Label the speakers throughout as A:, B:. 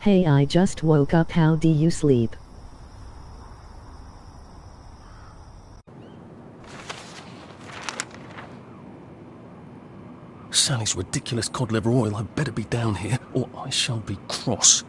A: Hey, I just woke up. How do you sleep?
B: Sally's ridiculous cod liver oil had better be down here, or I shall be cross.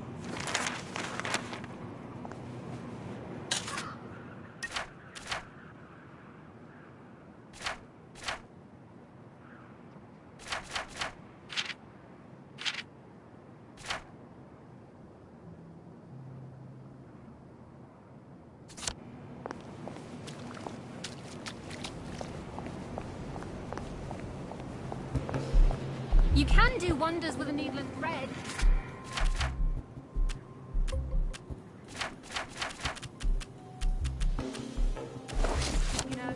C: You can do wonders with a needle and thread. You know.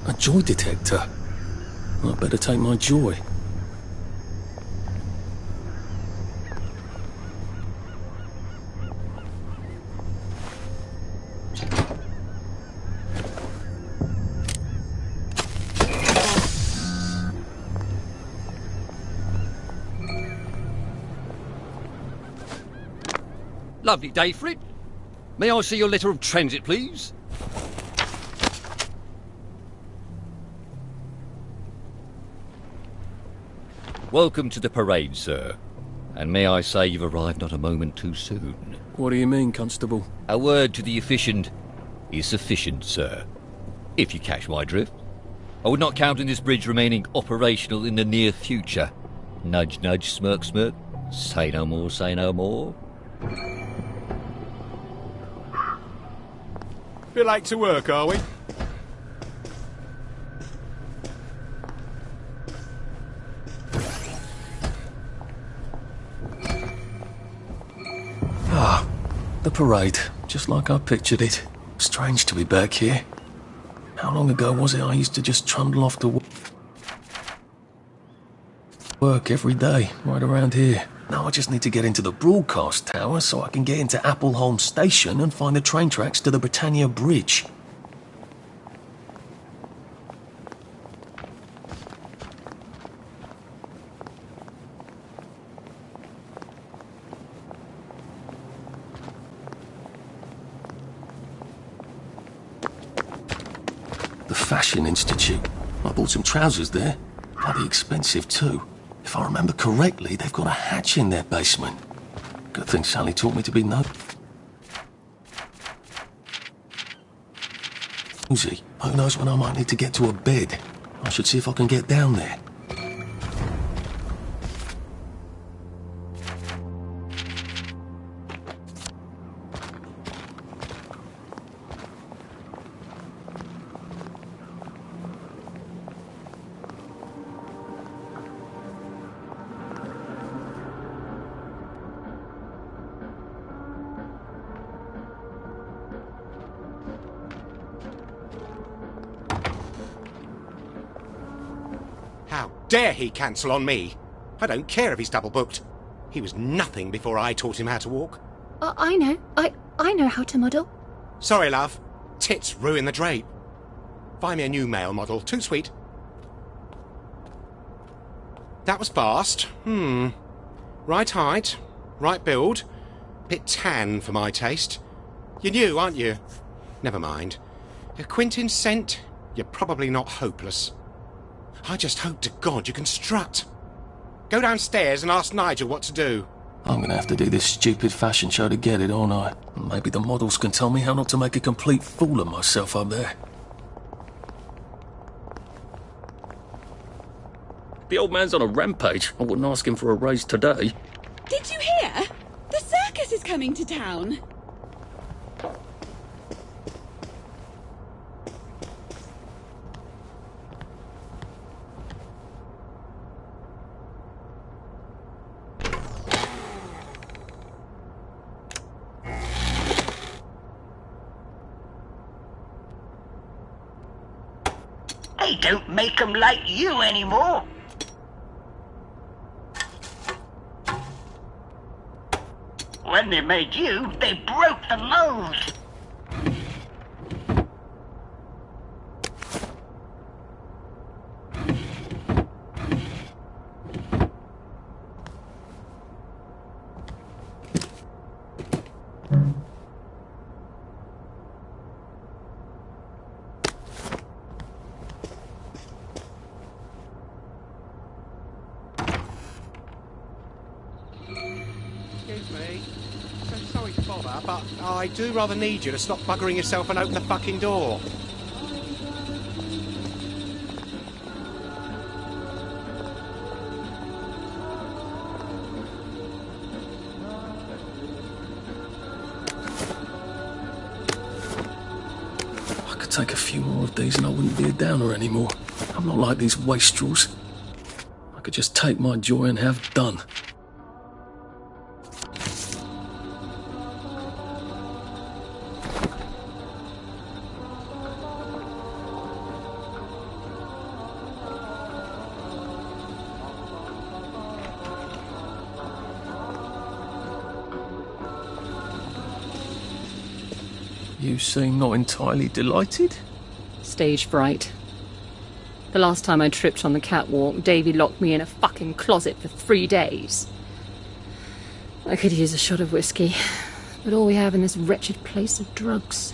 B: A joy detector. I better take my joy.
D: Lovely day for it. May I see your letter of transit, please? Welcome to the parade, sir. And may I say you've arrived not a moment too soon.
B: What do you mean, Constable?
D: A word to the efficient is sufficient, sir. If you catch my drift. I would not count on this bridge remaining operational in the near future. Nudge, nudge, smirk, smirk. Say no more, say no more.
E: Bit late to work, are we?
B: Ah, the parade, just like I pictured it. Strange to be back here. How long ago was it I used to just trundle off to work every day, right around here? Now I just need to get into the broadcast tower so I can get into Appleholm Station and find the train tracks to the Britannia Bridge. The Fashion Institute. I bought some trousers there. Bloody expensive too. If I remember correctly, they've got a hatch in their basement. Good thing Sally taught me to be nosy. Who knows when I might need to get to a bed. I should see if I can get down there.
E: How dare he cancel on me? I don't care if he's double booked. He was nothing before I taught him how to walk.
C: I know. I know how to model.
E: Sorry, love. Tits ruin the drape. Find me a new male model. Too sweet. That was fast. Right height. Right build. Bit tan for my taste. You're new, aren't you? Never mind. If Quintin's sent, you're probably not hopeless. I just hope to God you can strut. Go downstairs and ask Nigel what to do.
B: I'm gonna have to do this stupid fashion show to get it, aren't I? Maybe the models can tell me how not to make a complete fool of myself up there. The old man's on a rampage. I wouldn't ask him for a raise today.
F: Did you hear? The circus is coming to town.
G: They don't make 'em like you anymore. When they made you, they broke the mold.
E: Excuse me. So sorry to bother, but I do rather need you to stop buggering yourself and open the fucking door.
B: I could take a few more of these and I wouldn't be a downer anymore. I'm not like these wastrels. I could just take my joy and have done. You seem not entirely delighted?
H: Stage fright. The last time I tripped on the catwalk, Davy locked me in a fucking closet for 3 days. I could use a shot of whiskey, but all we have in this wretched place are drugs.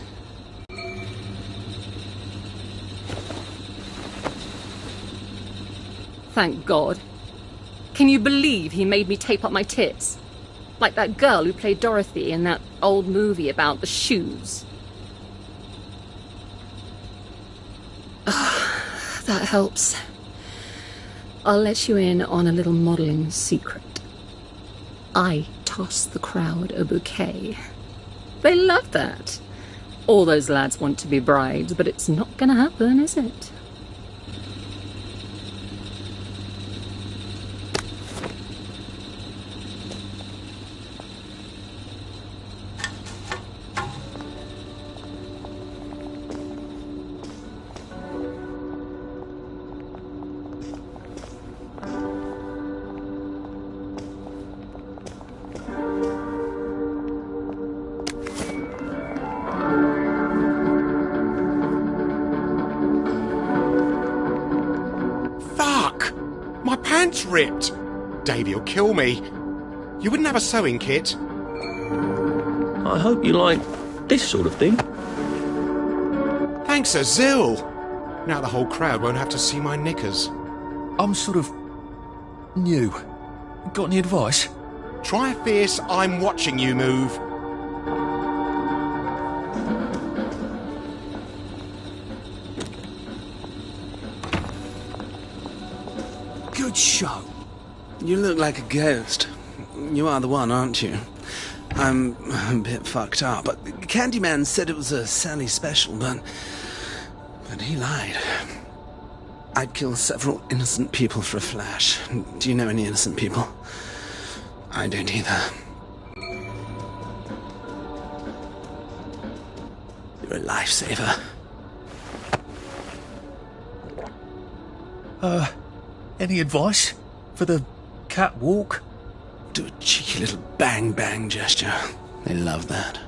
H: Thank God. Can you believe he made me tape up my tits? Like that girl who played Dorothy in that old movie about the shoes. That helps. I'll let you in on a little modelling secret. I toss the crowd a bouquet. They love that. All those lads want to be brides, but it's not gonna happen, is it?
E: Ripped. Davy'll kill me. You wouldn't have a sewing kit?
B: I hope you like this sort of thing.
E: Thanks a zill. Now the whole crowd won't have to see my knickers.
B: I'm sort of new. Got any advice?
E: Try a fierce I'm watching you move.
B: Good show.
I: You look like a ghost. You are the one, aren't you? I'm a bit fucked up. Candyman said it was a Sally special, but he lied. I'd kill several innocent people for a flash. Do you know any innocent people? I don't either. You're a lifesaver.
B: Any advice for the catwalk?
I: Do a cheeky little bang-bang gesture. They love that.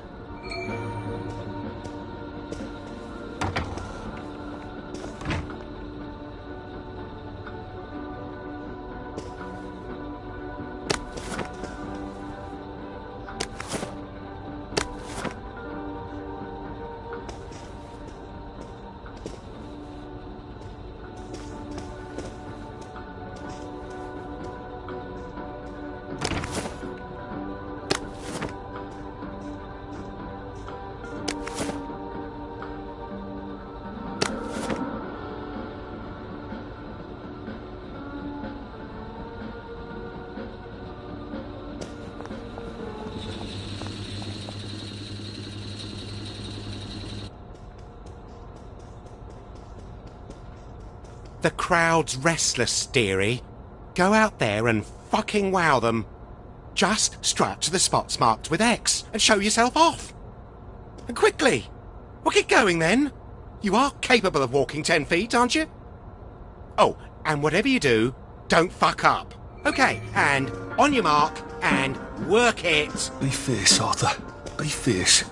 E: The crowd's restless, dearie. Go out there and fucking wow them. Just strut to the spots marked with X and show yourself off. And quickly. Well, get going then. You are capable of walking 10 feet, aren't you? Oh, and whatever you do, don't fuck up. Okay, and on your mark, and work it.
B: Be fierce, Arthur. Be fierce.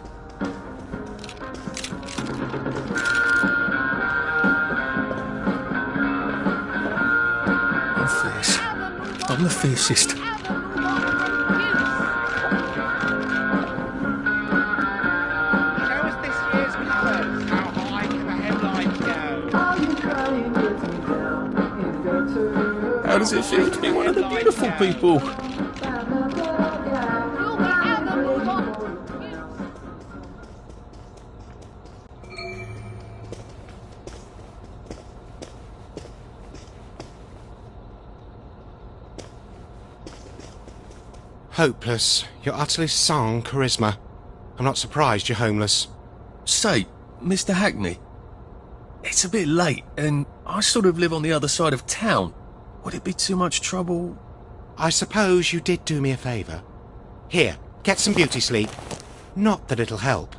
B: I'm fierce. I'm the fiercest. How does it feel to be one of the beautiful people?
E: Hopeless. You're utterly sans charisma. I'm not surprised you're homeless.
B: Say, Mr. Hackney, it's a bit late, and I sort of live on the other side of town. Would it be too much trouble?
E: I suppose you did do me a favour. Here, get some beauty sleep. Not that it'll help.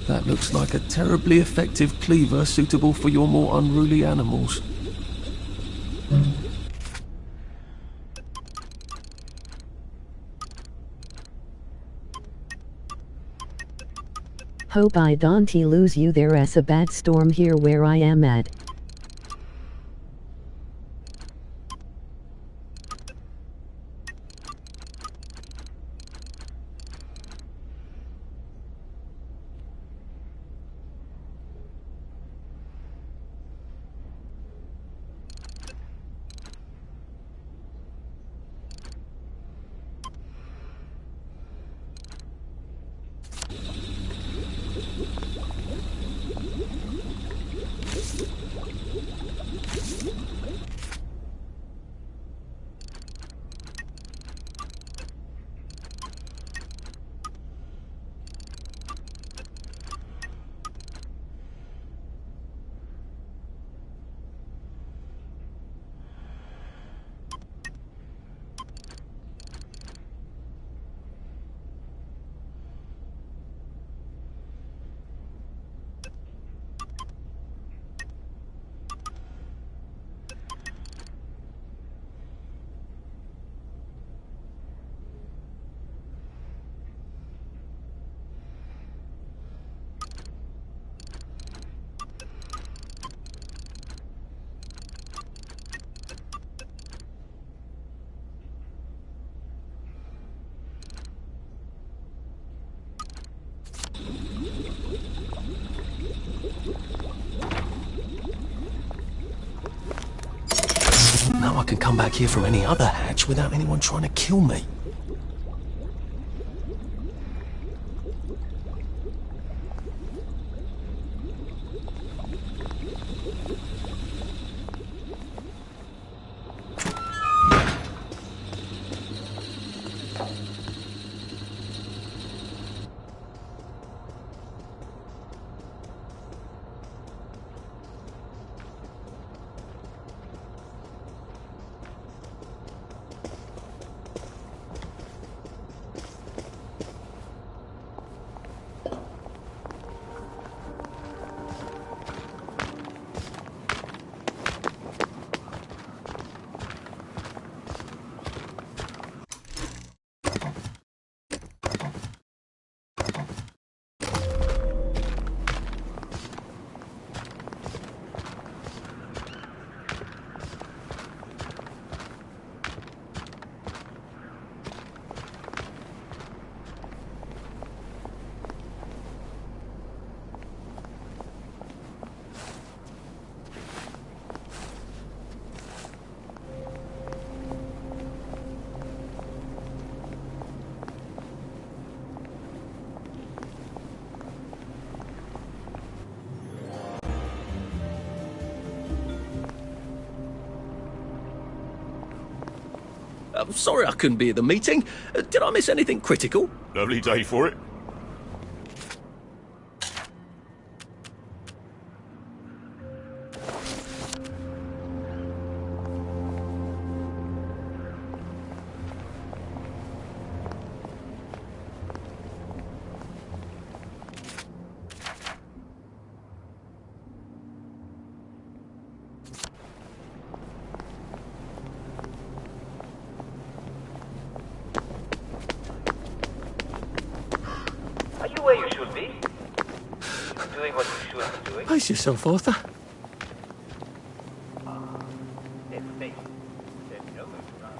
B: That looks like a terribly effective cleaver suitable for your more unruly animals.
A: Hope I don't lose you. There's a bad storm here where I am at.
B: Now I can come back here from any other hatch without anyone trying to kill me. I'm sorry I couldn't be at the meeting. Did I miss anything critical?
J: Lovely day for it.
K: Are you where you should be? Doing what you should be doing?
B: Pace yourself, Arthur.
K: There's space. There's no way to run.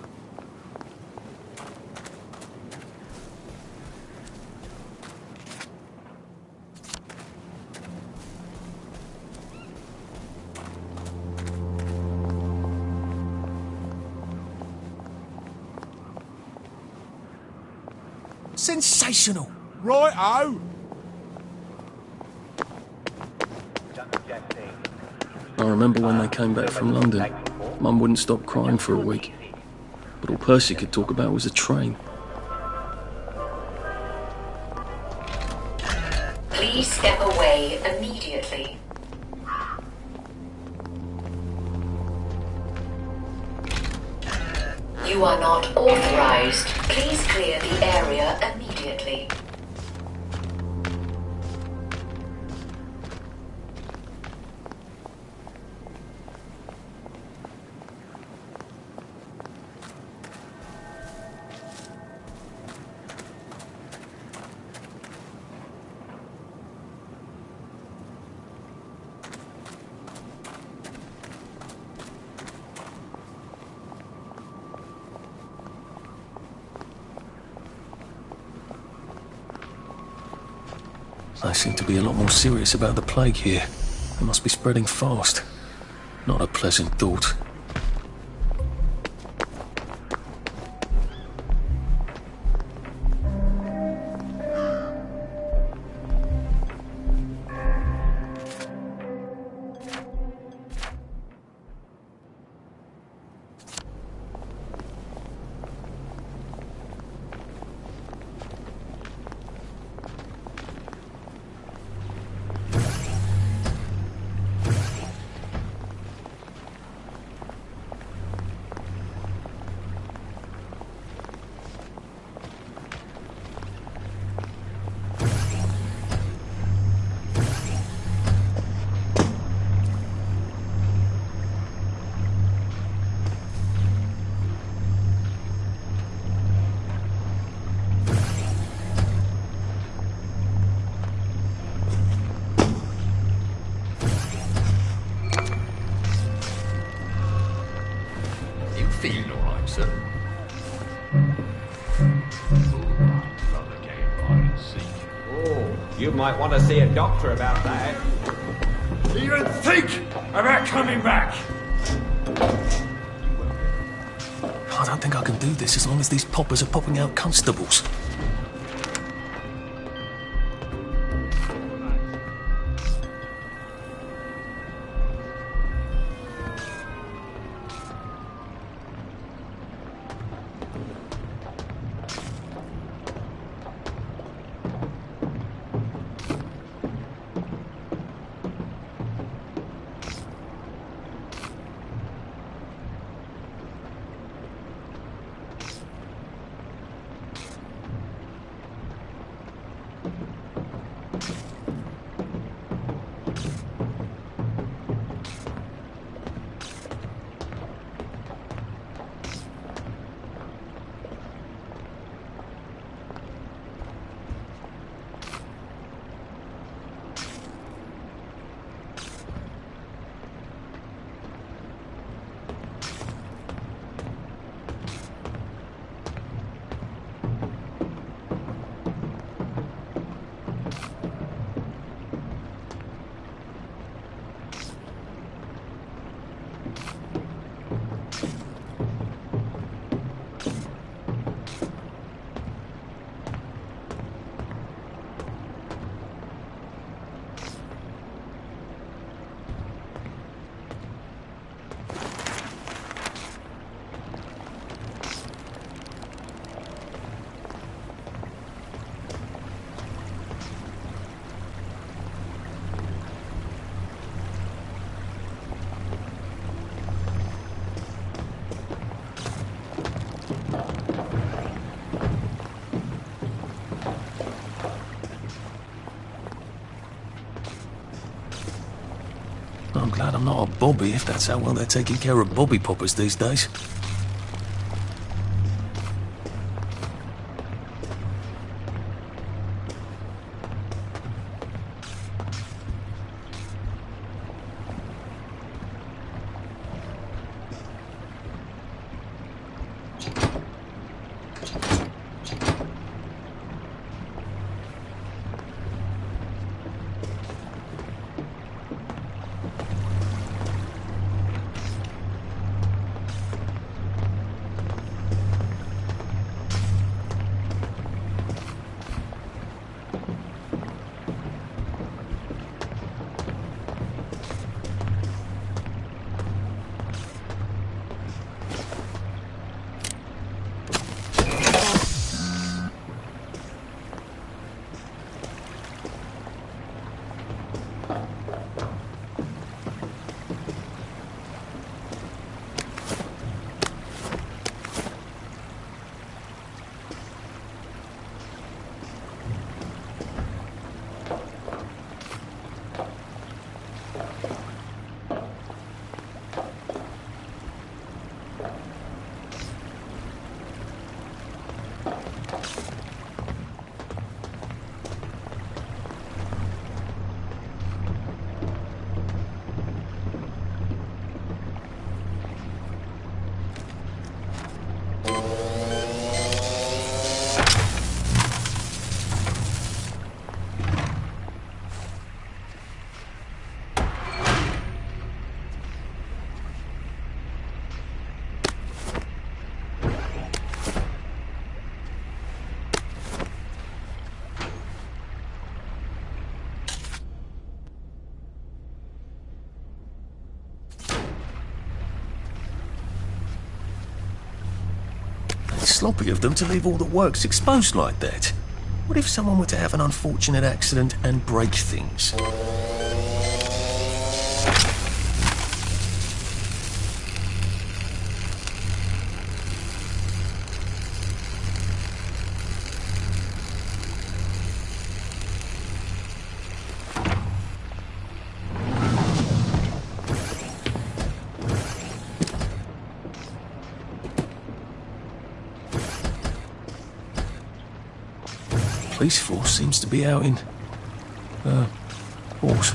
B: Sensational.
J: Right-o!
B: I remember when they came back from London. Mum wouldn't stop crying for a week. But all Percy could talk about was the train.
L: Please step away immediately. You are not authorized. Please clear the area immediately.
B: They seem to be a lot more serious about the plague here. It must be spreading fast. Not a pleasant thought.
D: Feeling all right, sir?
K: Oh, you might want to see a doctor about that.
J: Even think about coming back!
B: I don't think I can do this as long as these poppers are popping out constables. Glad I'm not a bobby if that's how well they're taking care of bobby poppers these days. Sloppy of them to leave all the works exposed like that. What if someone were to have an unfortunate accident and break things? Police force seems to be out in force.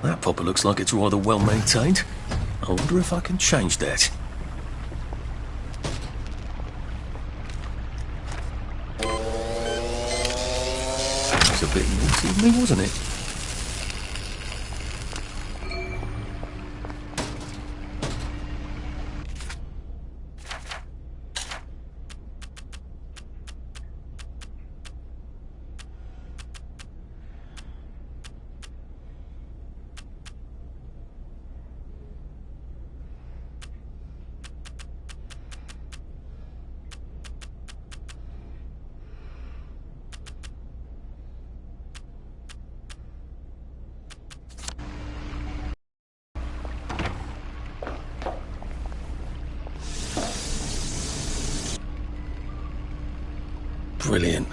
B: That popper looks like it's rather well maintained. I wonder if I can change that. It's a bit naughty of me, wasn't it? Brilliant.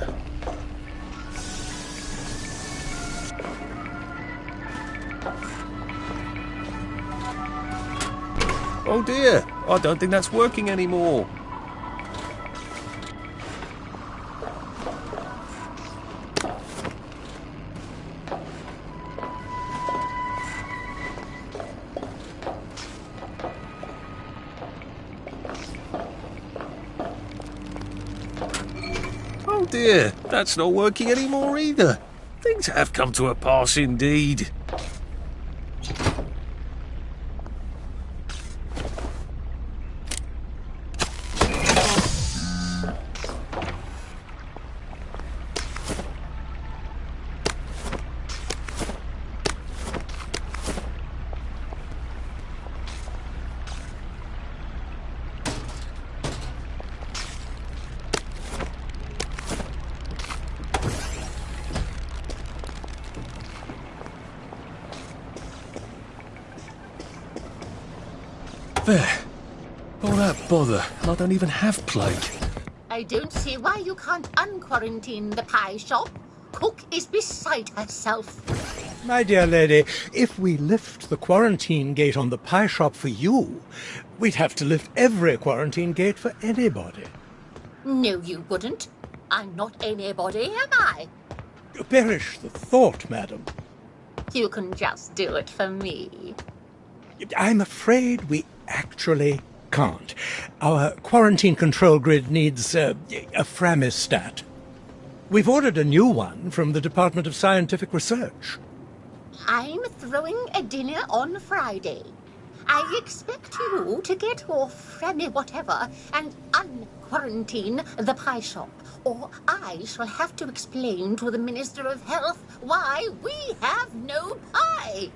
M: Oh dear, I don't think that's working anymore. Oh dear, that's not working anymore either. Things have come to a pass indeed.
B: There. All that bother, and I don't even have plague.
N: I don't see why you can't unquarantine the pie shop. Cook is beside herself.
O: My dear lady, if we lift the quarantine gate on the pie shop for you, we'd have to lift every quarantine gate for anybody.
N: No, you wouldn't. I'm not anybody, am I?
O: Perish the thought, madam.
N: You can just do it for me.
O: I'm afraid we actually can't. Our quarantine control grid needs a framistat. We've ordered a new one from the Department of Scientific Research.
N: I'm throwing a dinner on Friday. I expect you to get off Fremy whatever and unquarantine the pie shop, or I shall have to explain to the Minister of Health why we have no pie.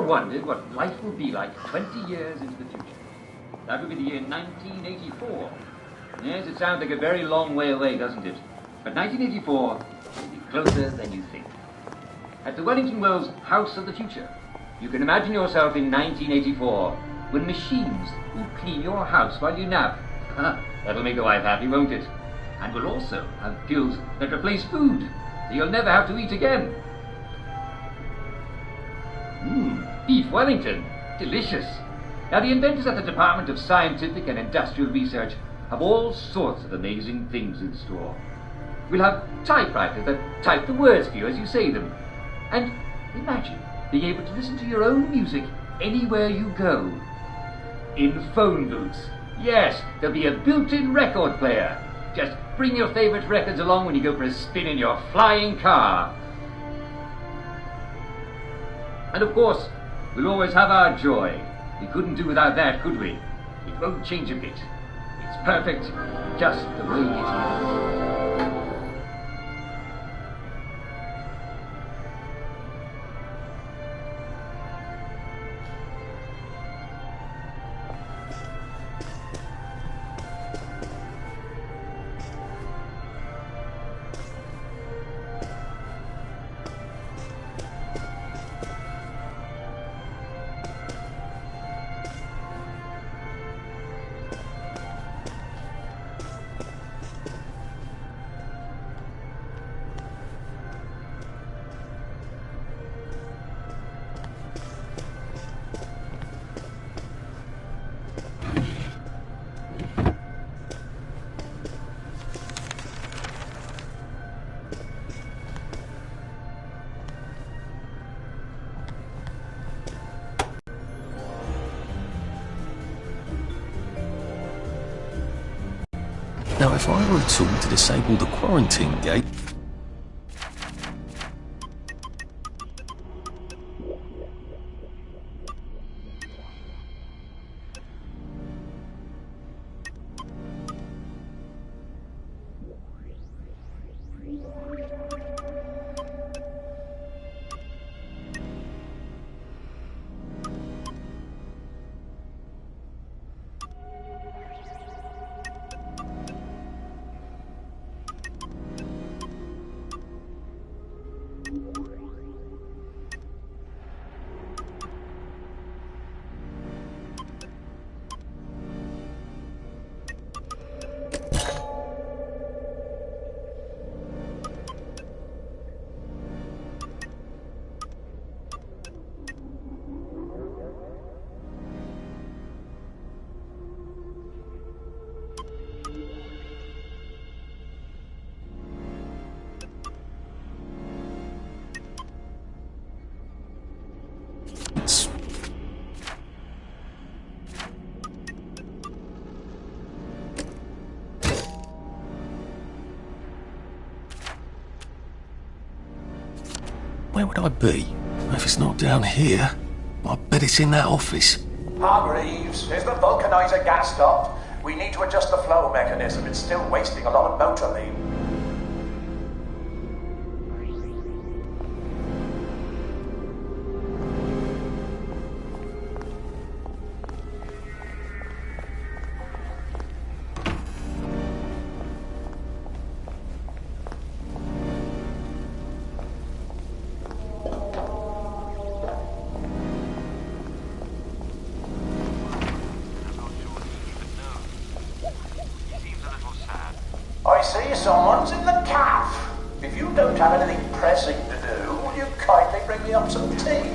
P: Wondered what life will be like 20 years into the future. That would be the year 1984. Yes, it sounds like a very long way away, doesn't it? But 1984 will be closer than you think. At the Wellington Wells House of the Future, you can imagine yourself in 1984 when machines will clean your house while you nap. That'll make the wife happy, won't it? And we'll also have pills that replace food, so you'll never have to eat again. Beef Wellington. Delicious. Now, the inventors at the Department of Scientific and Industrial Research have all sorts of amazing things in store. We'll have typewriters that type the words for you as you say them. And imagine being able to listen to your own music anywhere you go. In phone booths. Yes, there'll be a built-in record player. Just bring your favorite records along when you go for a spin in your flying car. And of course, we'll always have our joy. We couldn't do without that, could we? It won't change a bit. It's perfect, just the way it is.
B: Now, if I were a tool to disable the quarantine gate... Where would I be? If it's not down here, I bet it's in that office.
Q: Hargreaves, is the vulcanizer gas stopped? We need to adjust the flow mechanism. It's still wasting a lot of motor lean. I see someone's in the caff. If you don't have anything pressing to do, will you kindly bring me up some tea?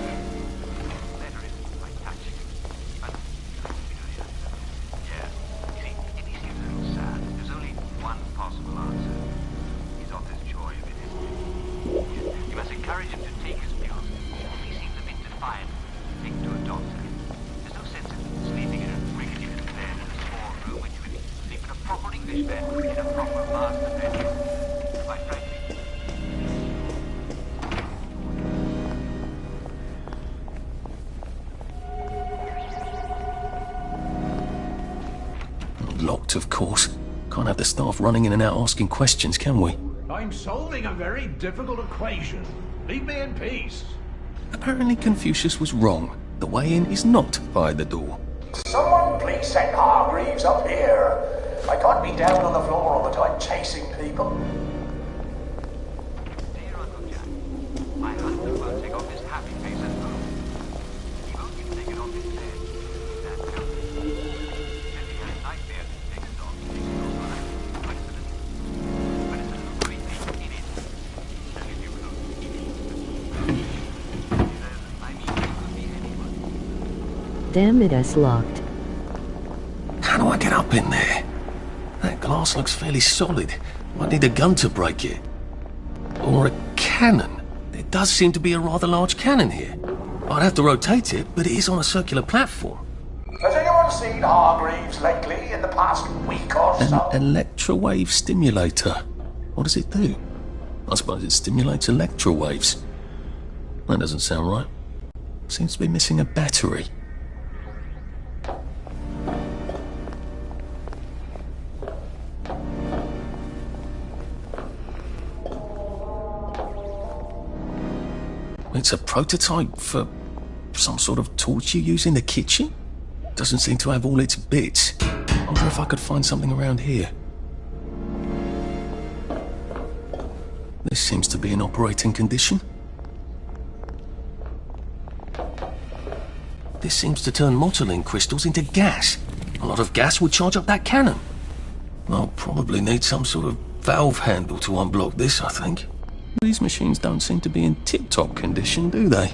B: Locked, of course. Can't have the staff running in and out asking questions, can we?
J: I'm solving a very difficult equation. Leave me in peace.
B: Apparently Confucius was wrong. The way in is not by the door.
Q: Someone please send Hargreaves up here. I can't be down on the floor all the time chasing people.
A: Damn it, it's locked.
B: How do I get up in there? That glass looks fairly solid. Might need a gun to break it. Or a cannon. There does seem to be a rather large cannon here. I'd have to rotate it, but it is on a circular platform.
Q: Has anyone seen Hargreaves lately in the past week or so?
B: An electrowave stimulator. What does it do? I suppose it stimulates electrowaves. That doesn't sound right. Seems to be missing a battery. It's a prototype for some sort of torch you use in the kitchen? Doesn't seem to have all its bits. Wonder if I could find something around here. This seems to be in operating condition. This seems to turn motoline crystals into gas. A lot of gas would charge up that cannon. I'll probably need some sort of valve handle to unblock this, I think. These machines don't seem to be in tip-top condition, do they?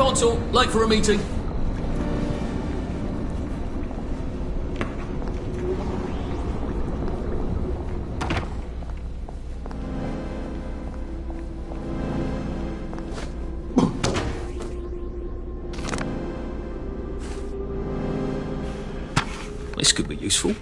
B: can't talk. Late for a meeting. This could be useful.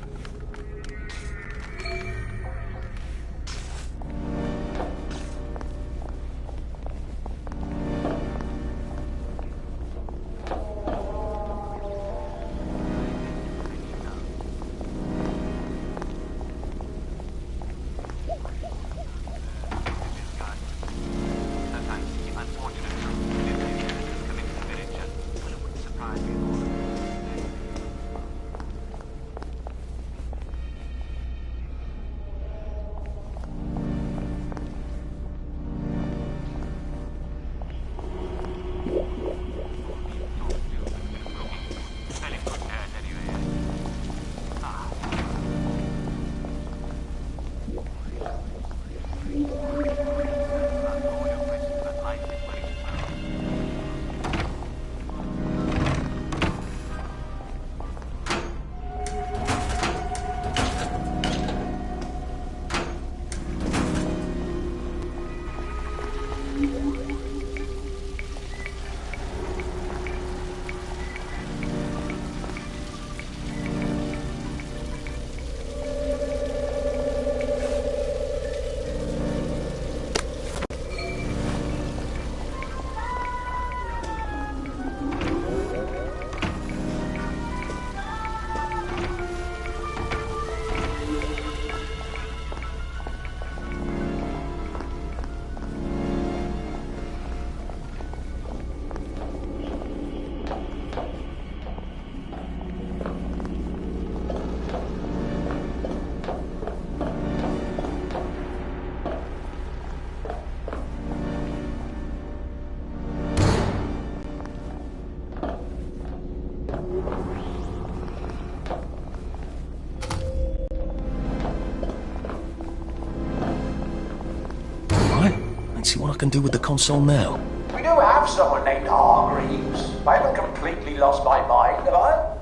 B: See what I can do with the console now.
Q: We do have someone named Hargreaves. I haven't completely lost my mind, have I?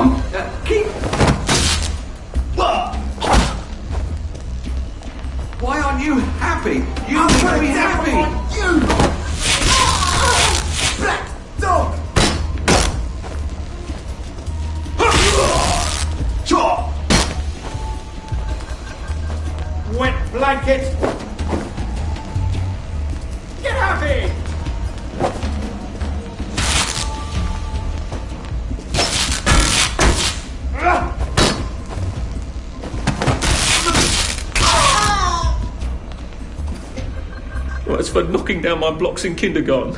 J: on. Keep... Why aren't you happy? You need to be happy! You! Black dog! Wet blanket! Get happy!
M: Well, that's for knocking down my blocks in kindergarten.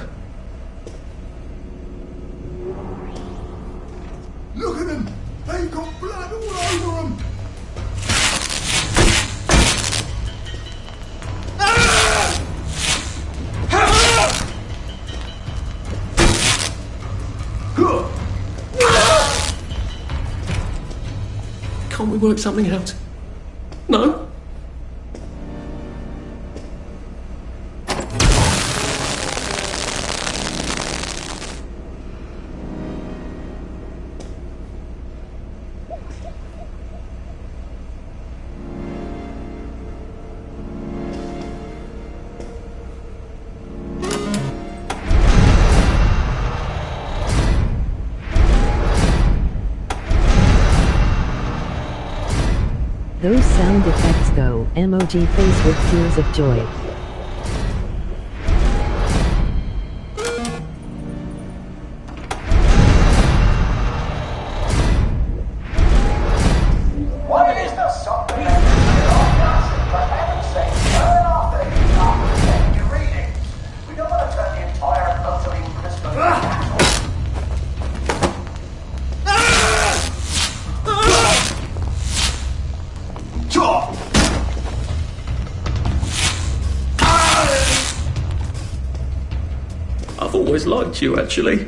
J: Look at them! They've got blood all over them!
M: Can't we work something out? No?
A: Those sound effects though, emoji face with tears of joy.
Q: What is the something that you're all nothing, for heaven's sake, turn off the heat off and take your readings. We don't want to turn the entire nursery Christmas into
M: I've always liked you, actually.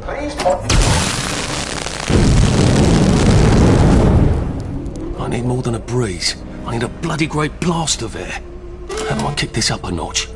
Q: Please
B: I need more than a breeze. I need a bloody great blast of air. How do I kick this up a notch?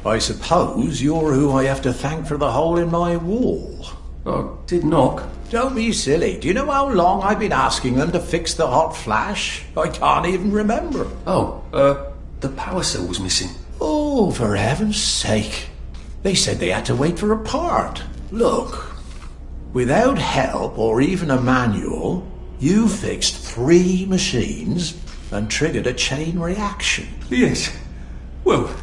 R: I suppose you're who I have to thank for the hole in my wall.
B: I did knock.
R: Don't be silly. Do you know how long I've been asking them to fix the hot flash? I can't even remember.
B: Oh, the power cell was missing.
R: Oh, for heaven's sake. They said they had to wait for a part. Look, without help or even a manual, you fixed 3 machines and triggered a chain reaction.
B: Yes. Well,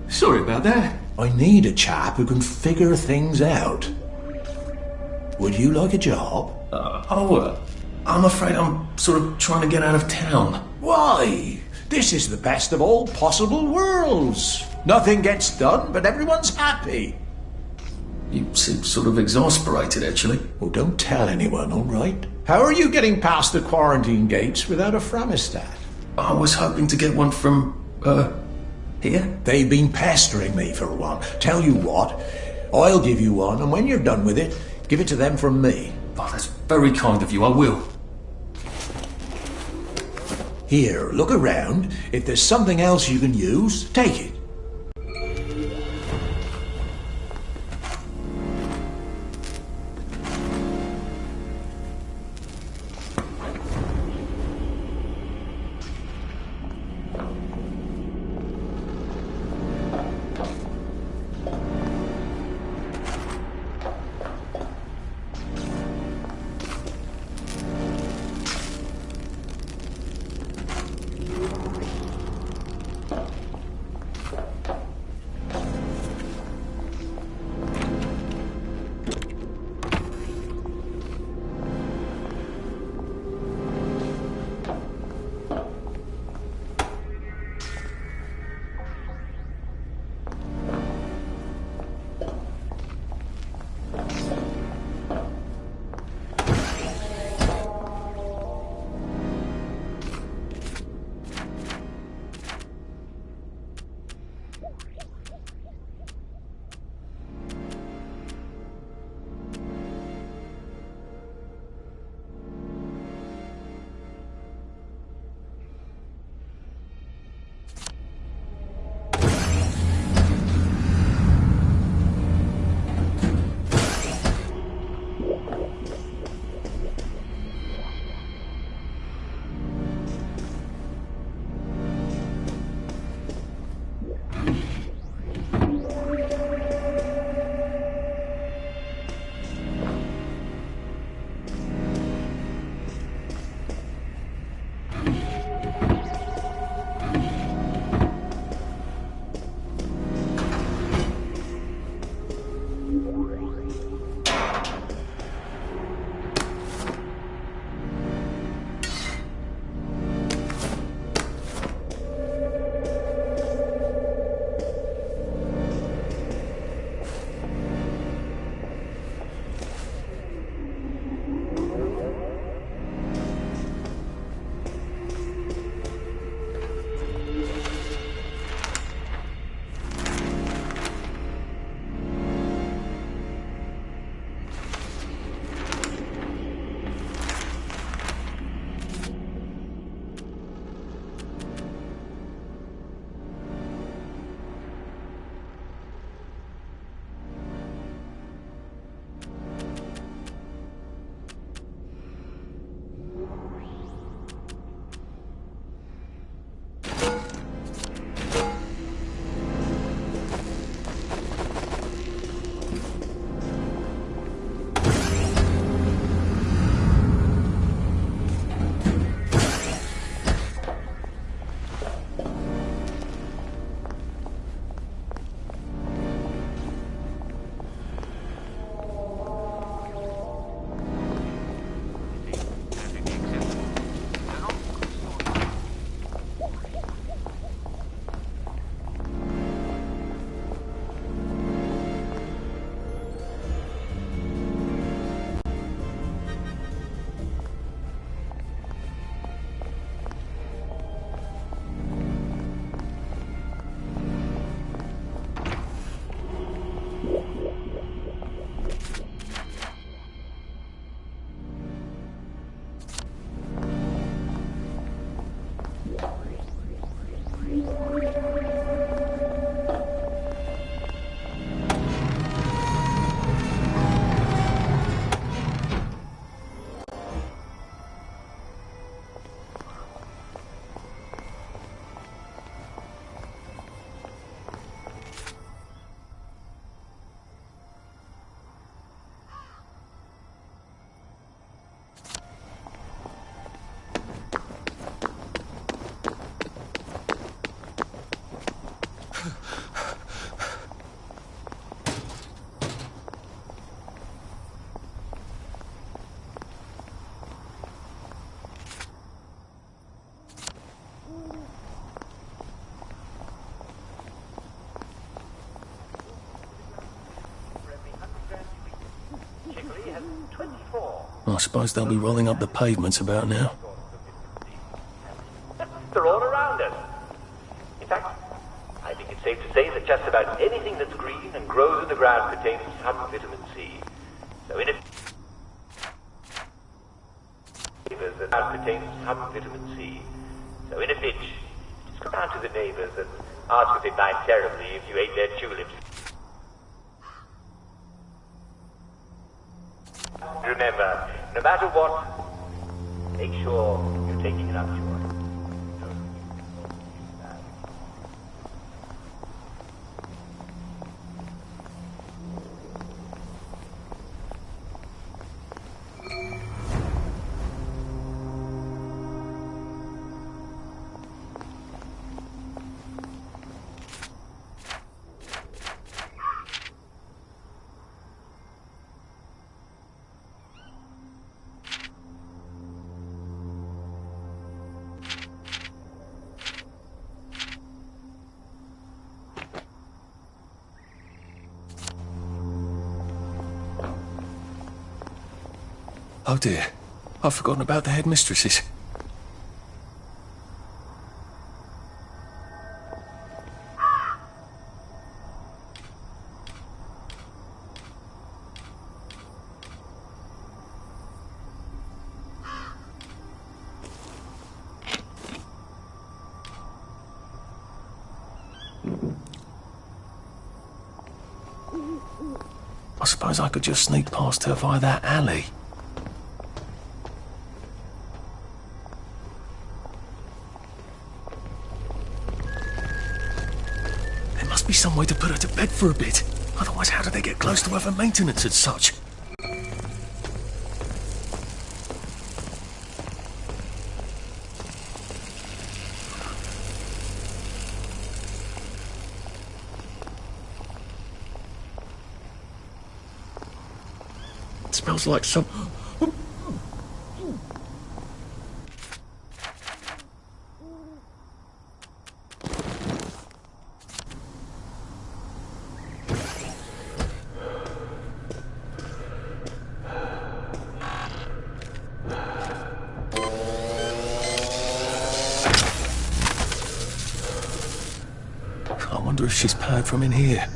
B: sorry about that.
R: I need a chap who can figure things out. Would you like a job?
B: I'm afraid I'm sort of trying to get out of town.
R: Why? This is the best of all possible worlds. Nothing gets done, but everyone's happy.
B: You seem sort of exasperated, actually.
R: Well, don't tell anyone, all right? How are you getting past the quarantine gates without a framistat?
B: I was hoping to get one from, here?
R: They've been pestering me for one. Tell you what, I'll give you one, and when you're done with it, give it to them from me.
B: Oh, that's very kind of you, I will.
R: Here, look around. If there's something else you can use, take it.
B: I suppose they'll be rolling up the pavements about now.
S: They're all around us. In fact, I think it's safe to say that just about anything that's green and grows in the ground contains some vitamin C. So in a pinch, just go down to the neighbours and ask if they'd mind terribly if you ate their tulips. Remember, no matter what, make sure you're taking enough joy.
B: Oh dear, I've forgotten about the headmistresses. I suppose I could just sneak past her via that alley. There must be some way to put her to bed for a bit. Otherwise, how do they get close to her for maintenance and such? It smells like some... I wonder if she's powered from in here.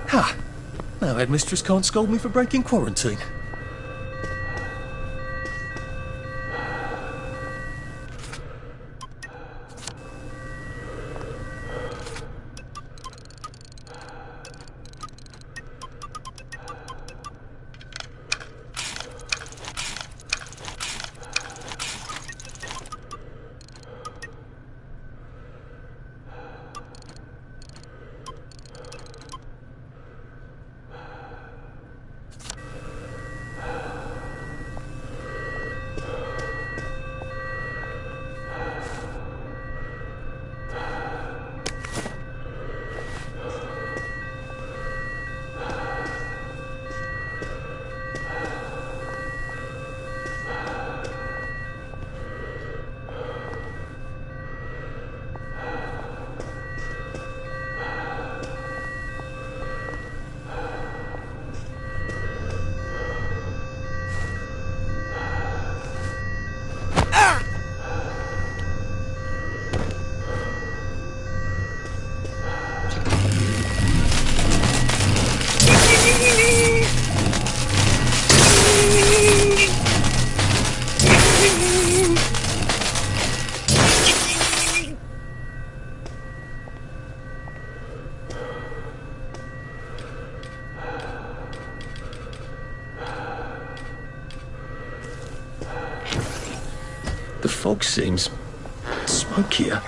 B: Ha! Now headmistress can't scold me for breaking quarantine. The fog seems smokier.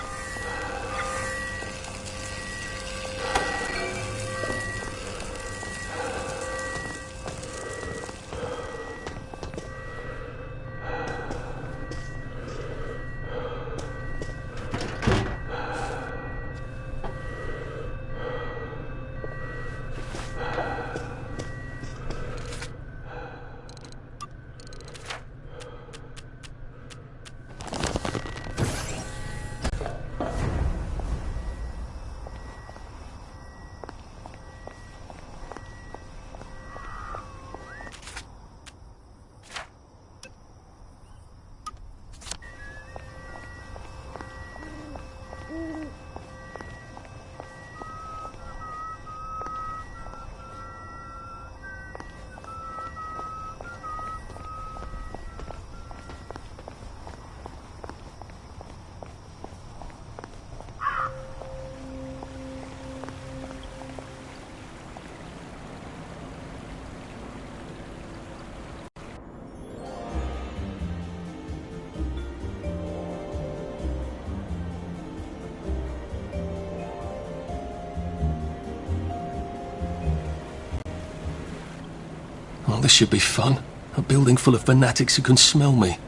B: This should be fun. A building full of fanatics who can smell me.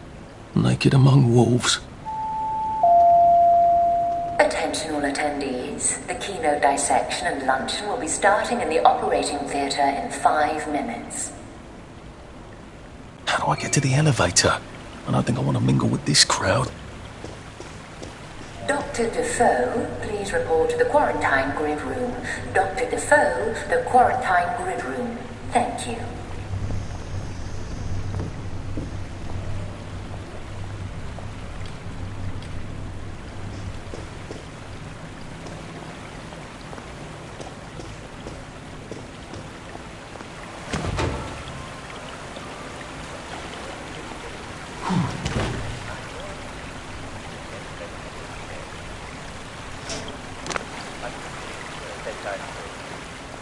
B: Naked among wolves.
L: Attention all attendees. The keynote dissection and luncheon will be starting in the operating theatre in 5 minutes.
B: How do I get to the elevator? I don't think I want to mingle with this crowd.
L: Dr. Defoe, please report to the quarantine grid room. Dr. Defoe, the quarantine grid room. Thank you.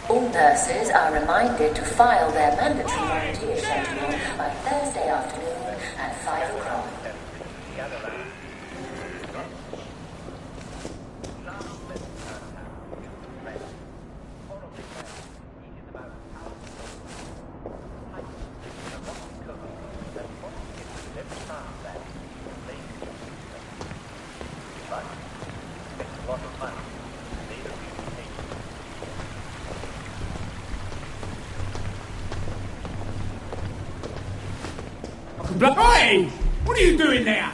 L: All nurses are reminded to file their mandatory volunteer schedule by Thursday afternoon at 5 o'clock.
T: Hey! What are you doing there?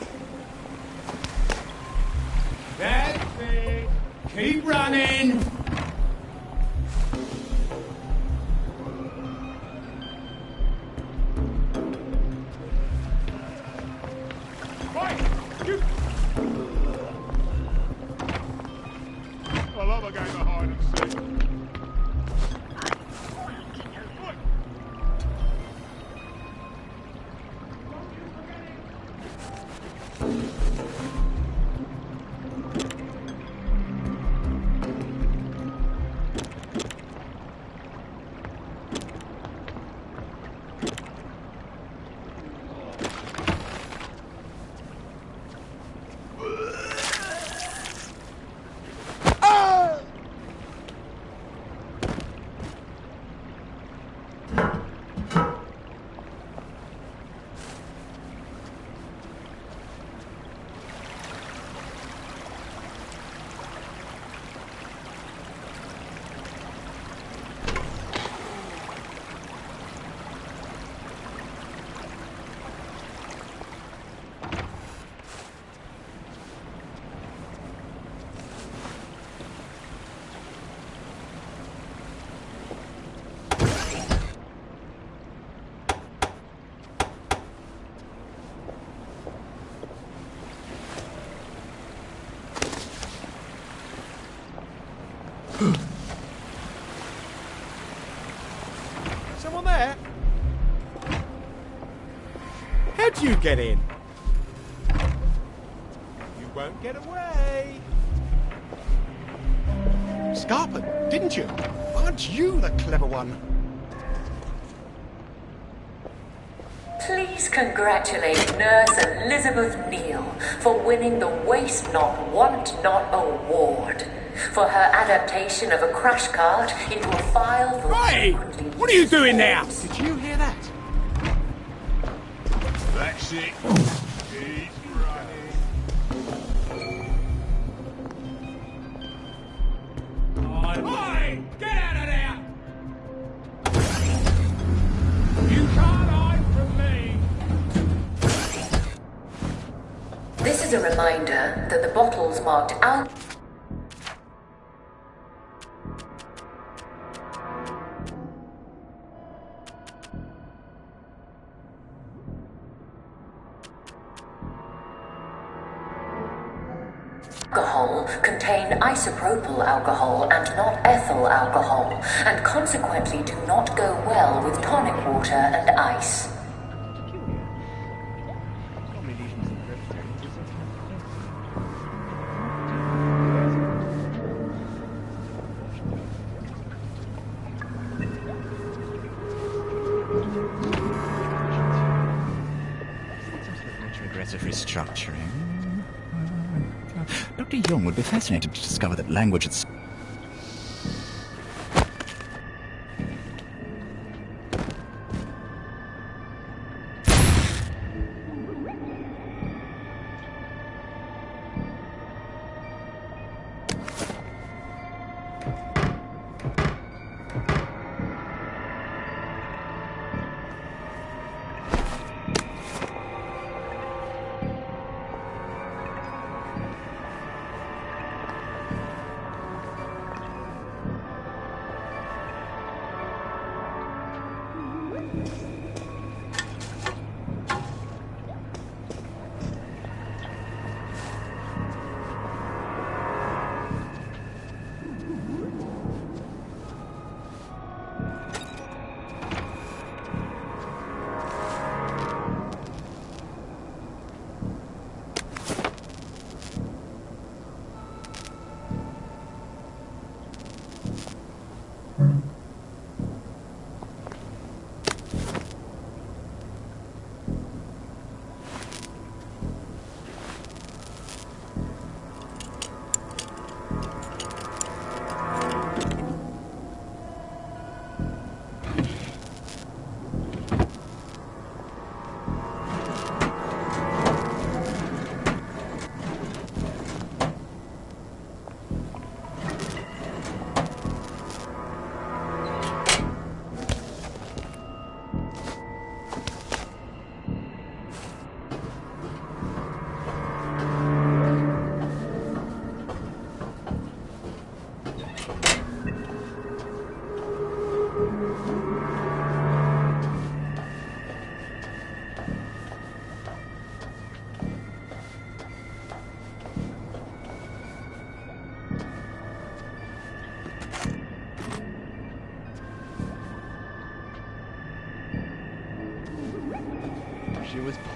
T: That's it. Keep running. Right, you... I love a game of hide and seek. Someone there? How'd you get in? You won't get away. Scarpin, didn't you? Aren't you the clever one?
L: Please congratulate Nurse Elizabeth Neal for winning the Waste Not, Want Not award for her adaptation of a crash cart into a file for...
T: Hey! What are you doing now?
E: Did you hear that?
J: That's it. Keep running.
T: Hey! Get out of there! You can't hide from me!
L: This is a reminder that the bottles marked out... alcohol contain isopropyl alcohol and not ethyl alcohol, and consequently do not go well with tonic water and ice.
U: Regressive restructuring. Dr. Young would be fascinated to discover that language is...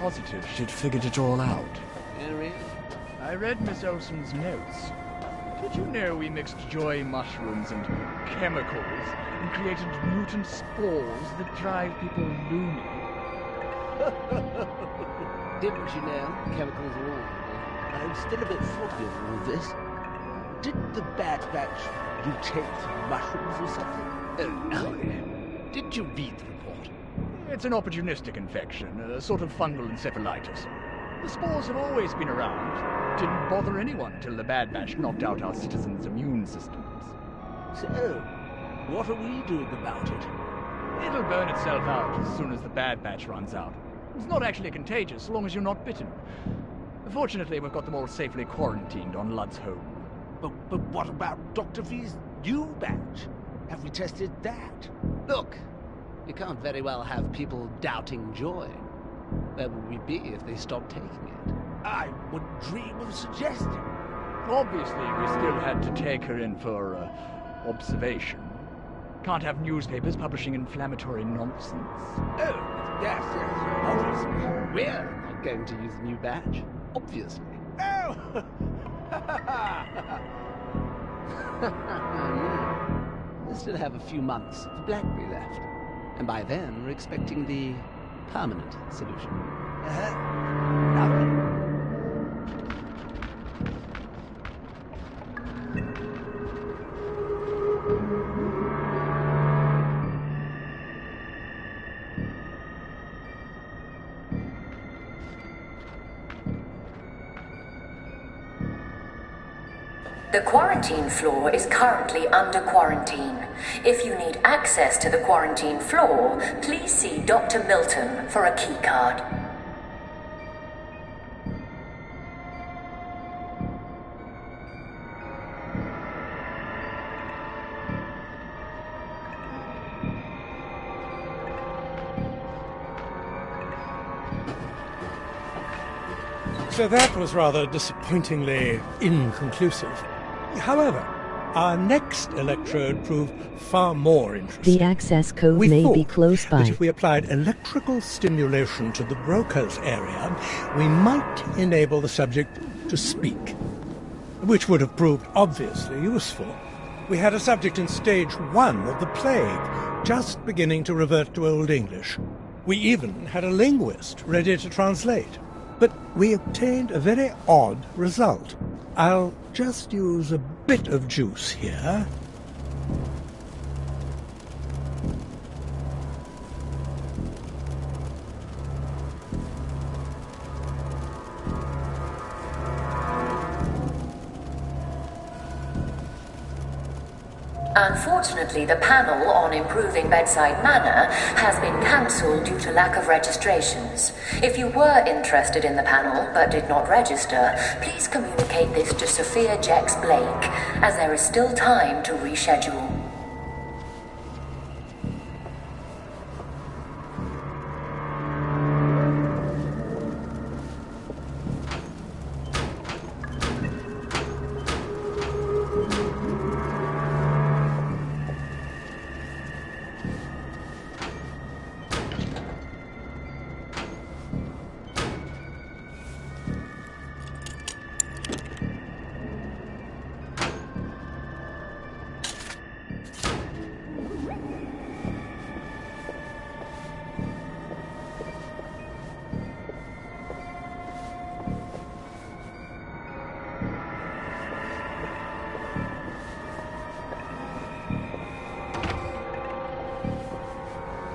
C: positive she'd figured it all out.
V: Really?
C: I read Miss Olsen's notes. Did you know we mixed joy mushrooms and chemicals and created mutant spores that drive people loony?
V: Didn't you know chemicals are all? I'm still a bit foggy of all this. Did the Bad Batch mutate mushrooms or something? Oh, did you read the report?
C: It's an opportunistic infection, a sort of fungal encephalitis. The spores have always been around. Didn't bother anyone till the Bad Batch knocked out our citizens' immune systems.
V: So, what are we doing about it?
C: It'll burn itself out as soon as the Bad Batch runs out. It's not actually contagious, so long as you're not bitten. Fortunately, we've got them all safely quarantined on Lud's Home.
V: But what about Dr. V's new batch? Have we tested that? Look, you can't very well have people doubting joy. Where would we be if they stopped taking it? I wouldn't dream of suggesting.
C: Obviously, we still had to take her in for, observation. Can't have newspapers publishing inflammatory nonsense.
V: Oh, yes, obviously. We're not going to use the new badge. Obviously. Oh! We still have a few months of Blackberry left. And by then, we're expecting the permanent solution.
L: The quarantine floor is currently under quarantine. If you need access to the quarantine floor, please see Dr. Milton for a keycard.
O: So that was rather disappointingly inconclusive. However, our next electrode proved far more interesting.
A: The access code
O: We
A: may
O: thought
A: be close by.
O: that if we applied electrical stimulation to the broker's area, we might enable the subject to speak, which would have proved obviously useful. We had a subject in stage 1 of the plague, just beginning to revert to Old English. We even had a linguist ready to translate. But we obtained a very odd result. I'll just use a bit of juice here.
L: Unfortunately, the panel on improving bedside manner has been cancelled due to lack of registrations. If you were interested in the panel but did not register, please communicate this to Sophia Jex Blake, as there is still time to reschedule.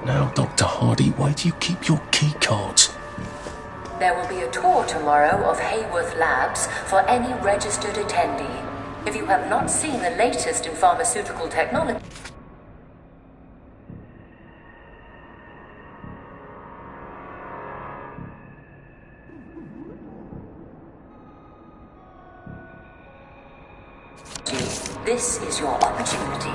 B: Now, Dr. Hardy, where do you keep your key cards?
L: There will be a tour tomorrow of Hayworth Labs for any registered attendee. If you have not seen the latest in pharmaceutical technology... This is your opportunity.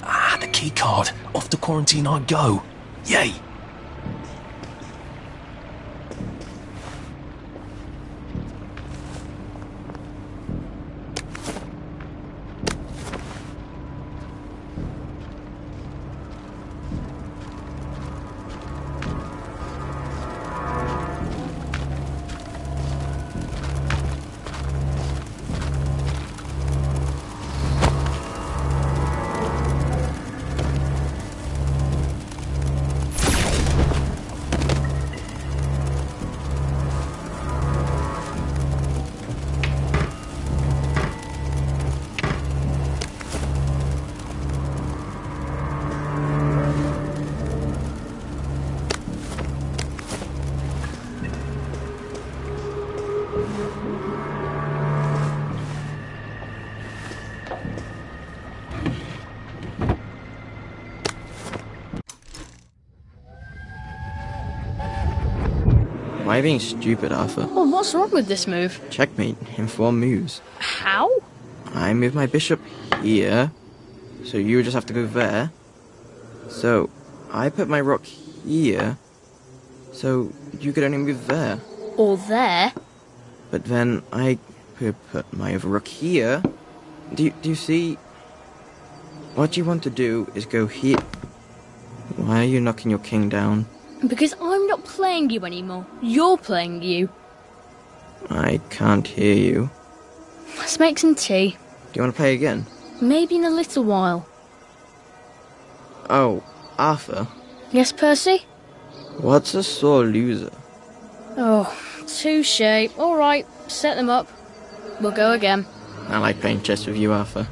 B: Ah, the key card. Off to quarantine I go. Yay!
F: Why are you being stupid, Arthur?
G: Well, what's wrong with this move?
F: Checkmate in 4 moves.
G: How?
F: I move my bishop here, so you just have to go there. So, I put my rook here, so you could only move there.
G: Or there?
F: But then I could put my other rook here. Do you see? What you want to do is go here. Why are you knocking your king down?
G: Because I'm not playing you anymore. You're playing you.
F: I can't hear you.
G: Let's make some tea.
F: Do you want to play again?
G: Maybe in a little while.
F: Oh, Arthur.
G: Yes, Percy?
F: What's a sore loser?
G: Oh, touche. All right, set them up. We'll go again.
F: I like playing chess with you, Arthur.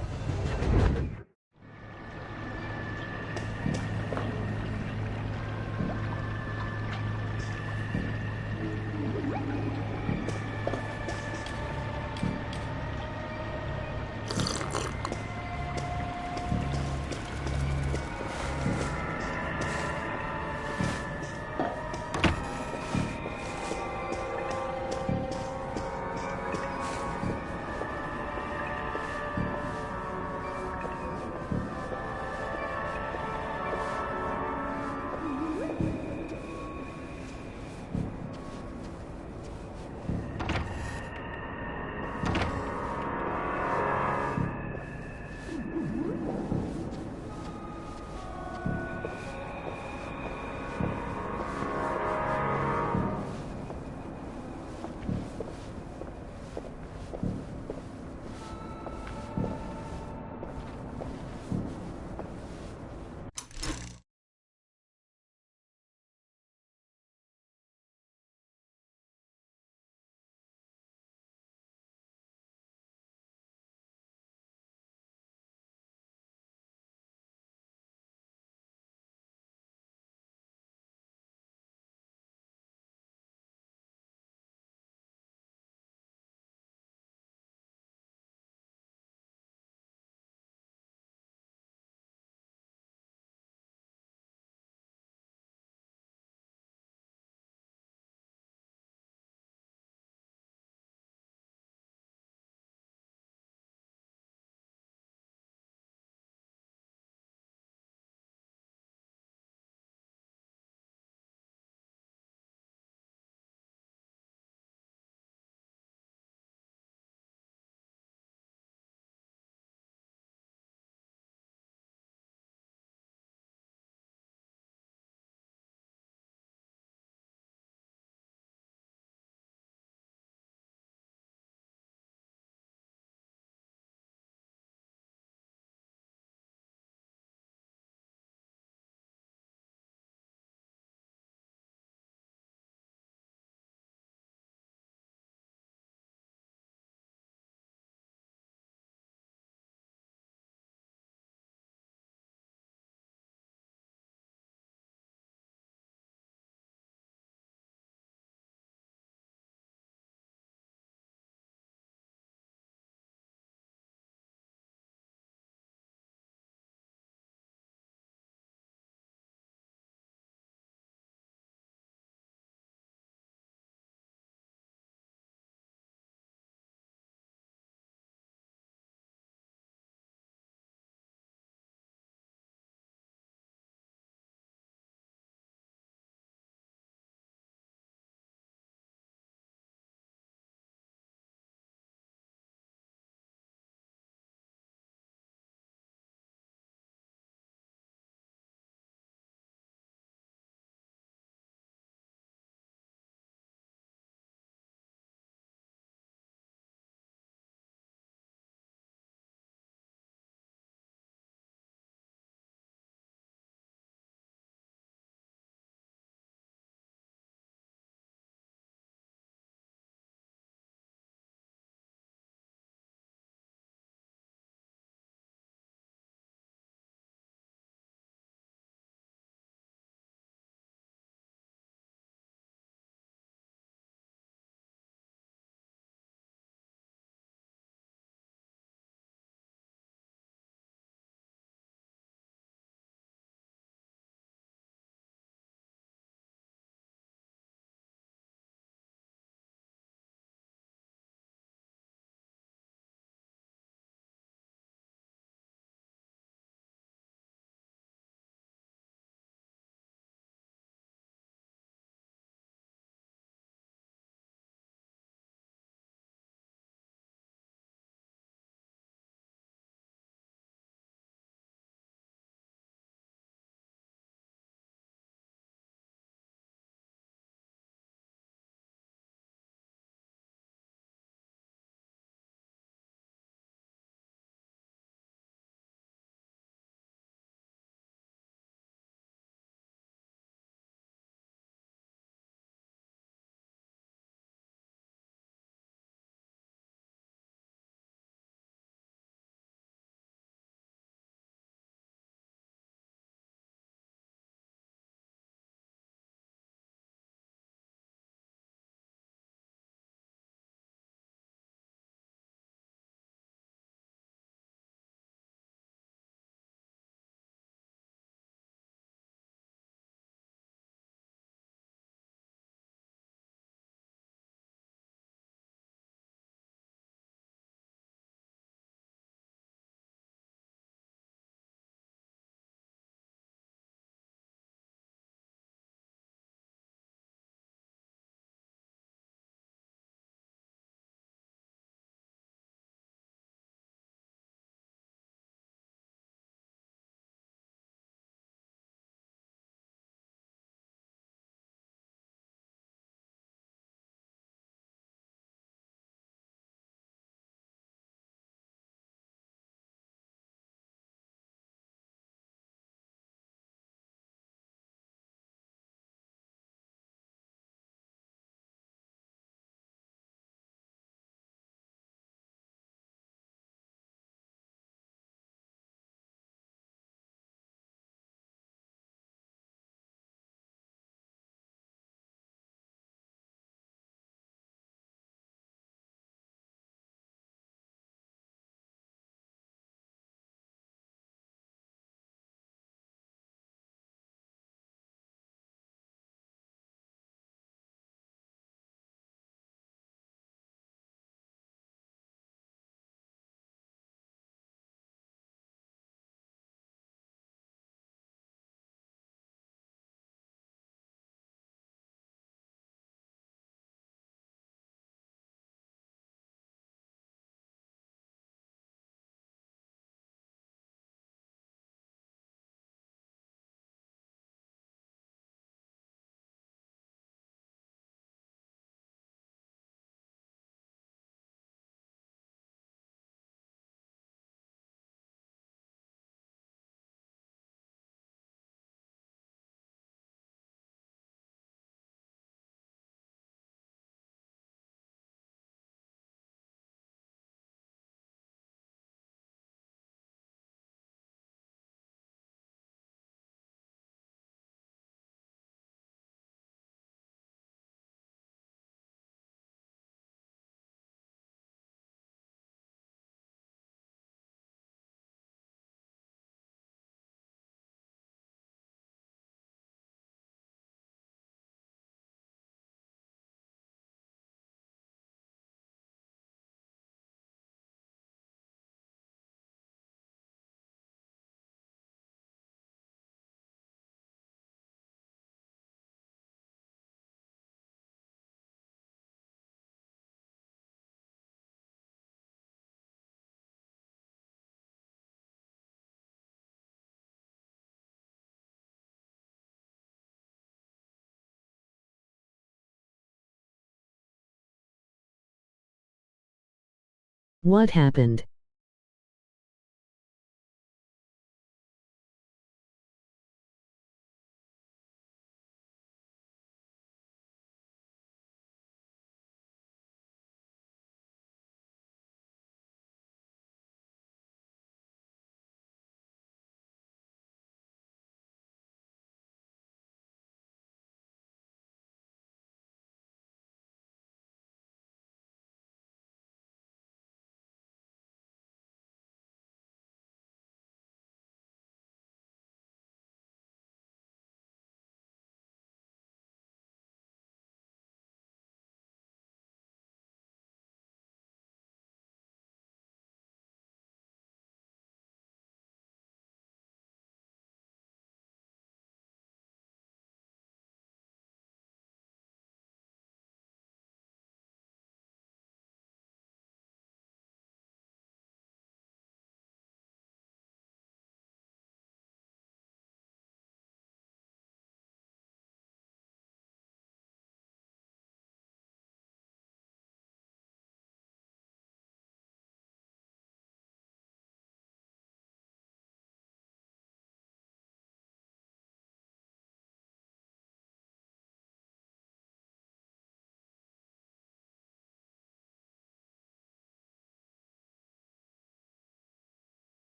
A: What happened?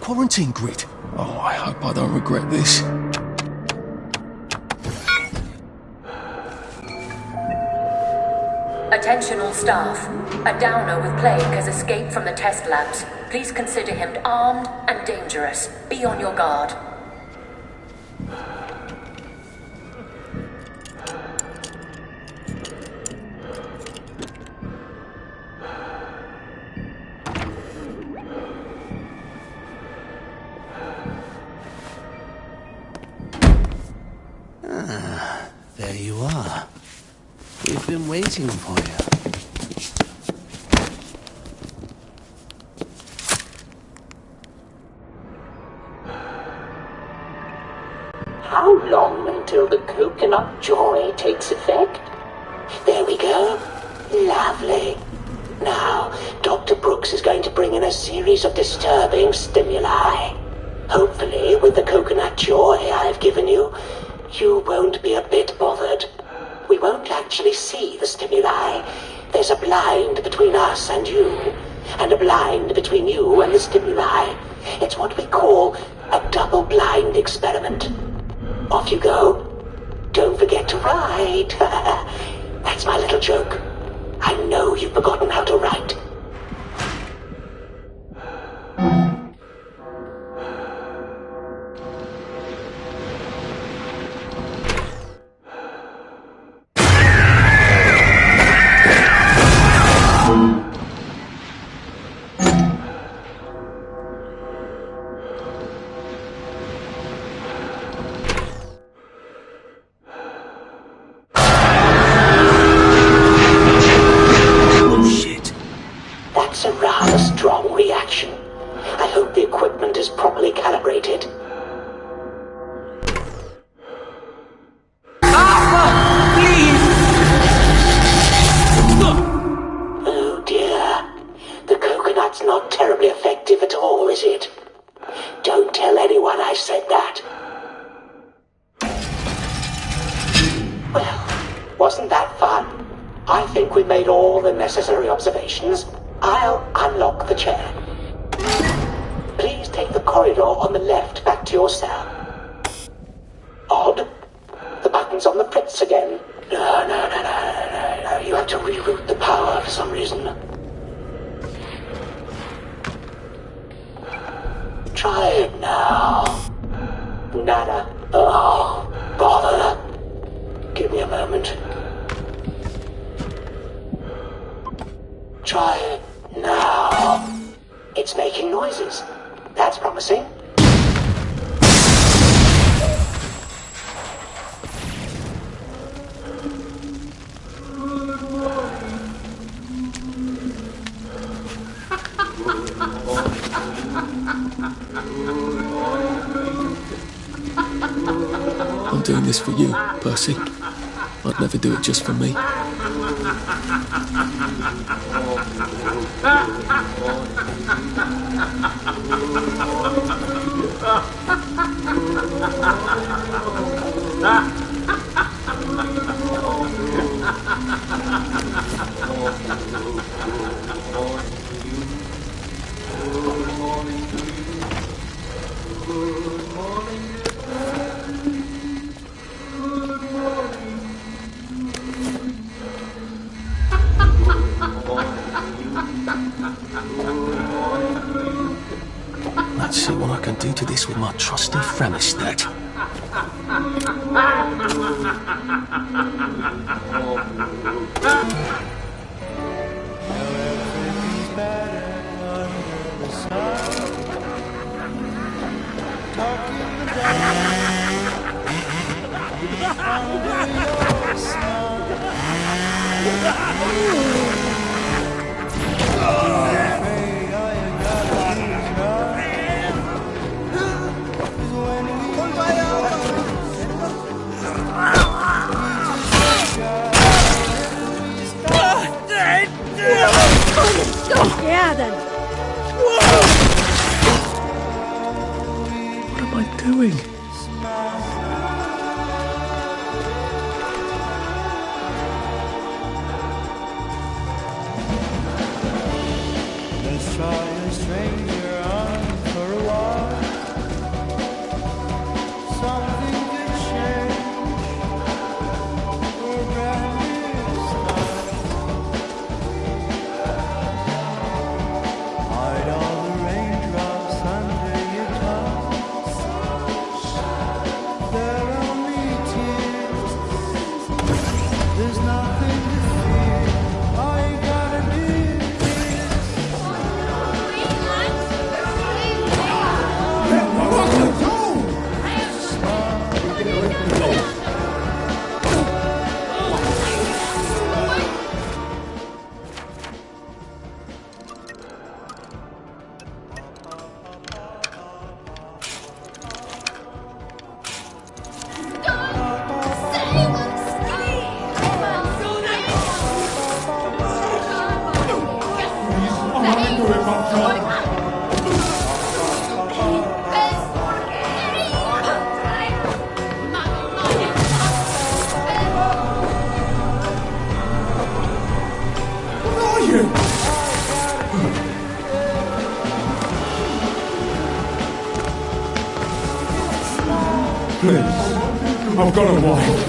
B: Quarantine grid. Oh, I hope I don't regret this.
L: Attention all staff. A downer with plague has escaped from the test labs. Please consider him armed and dangerous. Be on your guard.
V: There you are. We've been waiting for you.
H: How long until the coconut joy takes effect? There we go. Lovely. Now, Dr. Brooks is going to bring in a series of disturbing stimuli. Hopefully, with the coconut joy I've given you, you won't be a bit bothered. We won't actually see the stimuli. There's a blind between us and you, and a blind between you and the stimuli. It's what we call a double-blind experiment. Off you go. Don't forget to write. That's my little joke. I know you've forgotten how to write. That's a rather strong reaction. I hope the equipment is properly calibrated. said that. Well, wasn't that fun? I think we made all the necessary observations. I'll unlock the chair. Please take the corridor on the left back to your cell. Odd. The button's on the Fritz again. No. You have to reroute the power for some reason. Try it now. Nada. Oh, bother. Give me a moment. Try it now. It's making noises. That's promising.
B: I'm doing this for you, Percy. I'd never do it just for me. Let's see what I can do to this with my trusty framistat.
D: Yeah, then.
B: What am I doing?
I: Let's try a stranger on for a while. Something could change. Or a brand new start. Hide all the raindrops under your tongue. They're only tears. There's nothing to fear. All you gotta do. Please, I've got a wife.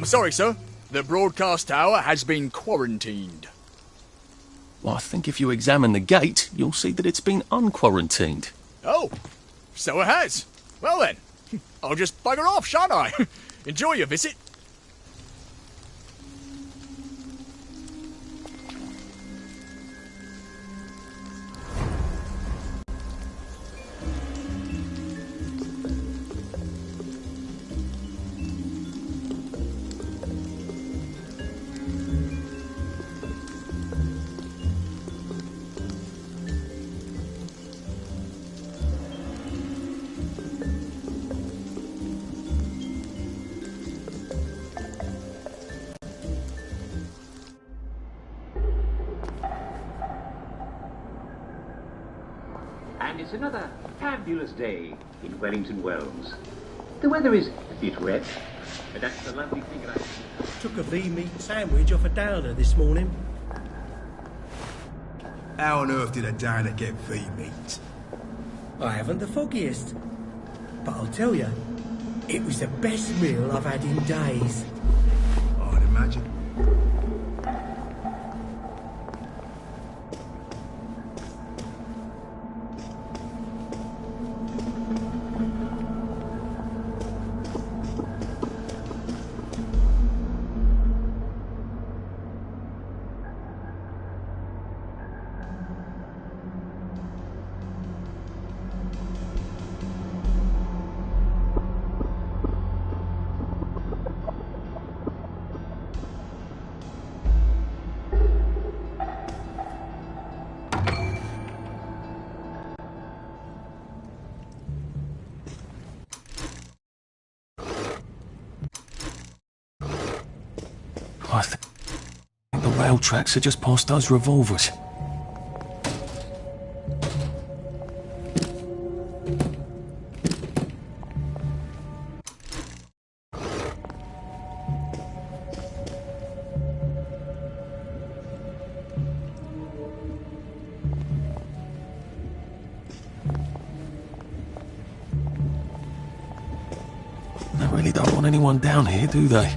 C: sorry, sir. The broadcast tower has been quarantined.
B: Well, I think if you examine the gate, you'll see that it's been unquarantined.
C: Oh, so it has. Well then, I'll just bugger off, shan't I? Enjoy your visit.
P: And it's another fabulous day in Wellington Wells. The weather is a bit wet, but that's the lovely thing about it.
K: Took a V-meat sandwich off a downer this morning.
N: How on earth did a downer get V-meat?
K: I haven't the foggiest. But I'll tell you, it was the best meal I've had in days.
N: I'd imagine.
B: I think the rail tracks are just past those revolvers. They really don't want anyone down here, do they?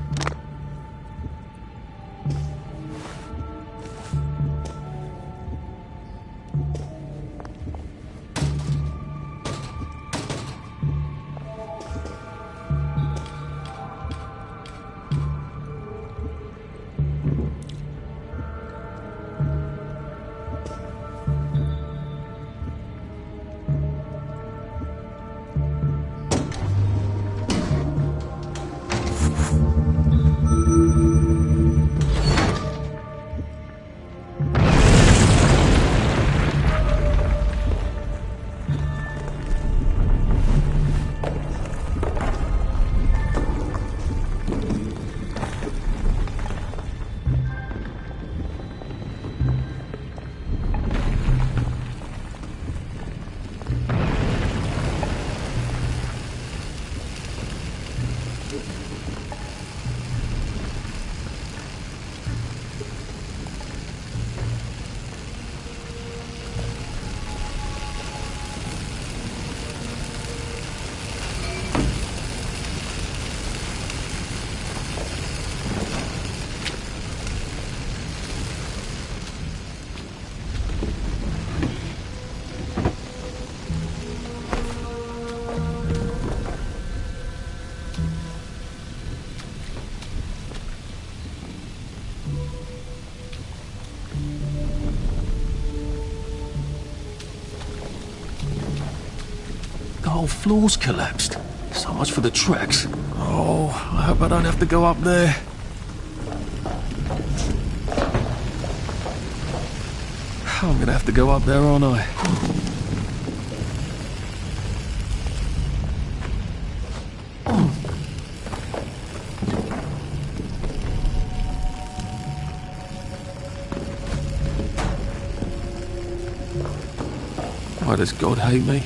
B: The whole floor's collapsed. So much for the tracks. Oh, I hope I don't have to go up there. I'm gonna have to go up there, aren't I? Why does God hate me?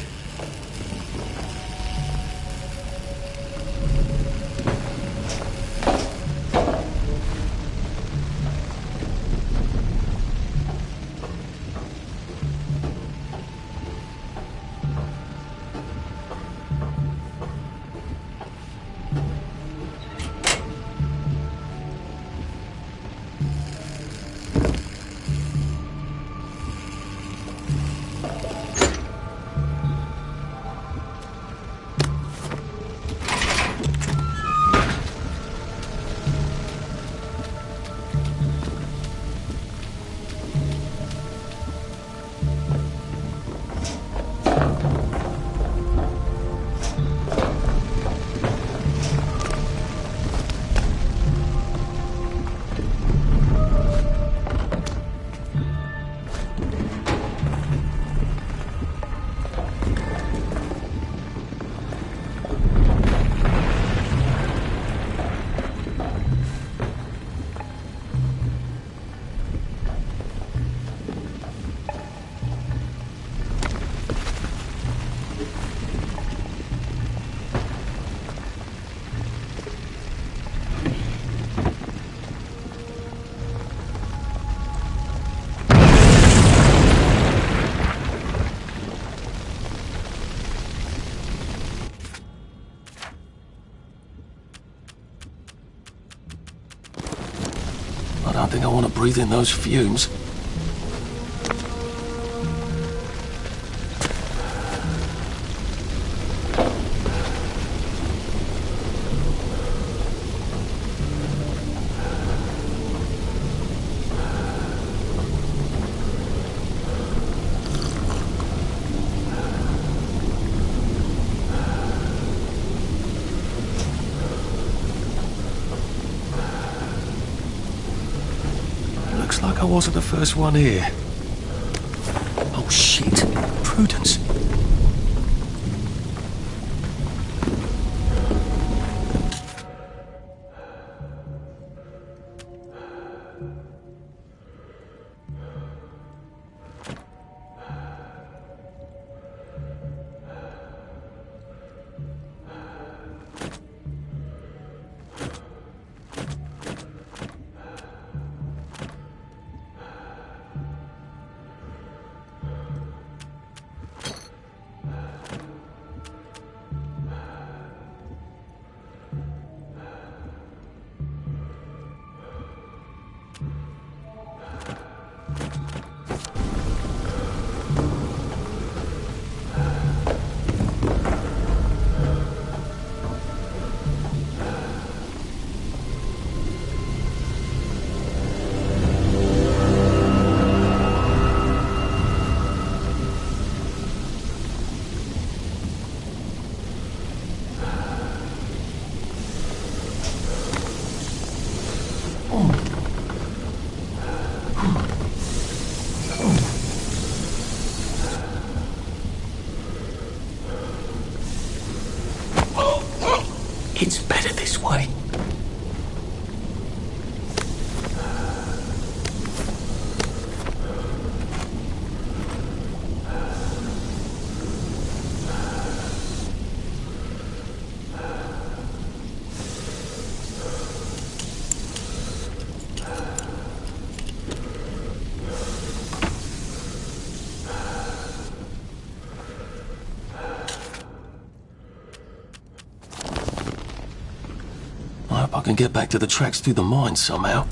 B: I don't think I want to breathe in those fumes. Looks like I wasn't the first one here. Oh shit, Prudence. It's better this way. I hope I can get back to the tracks through the mine somehow.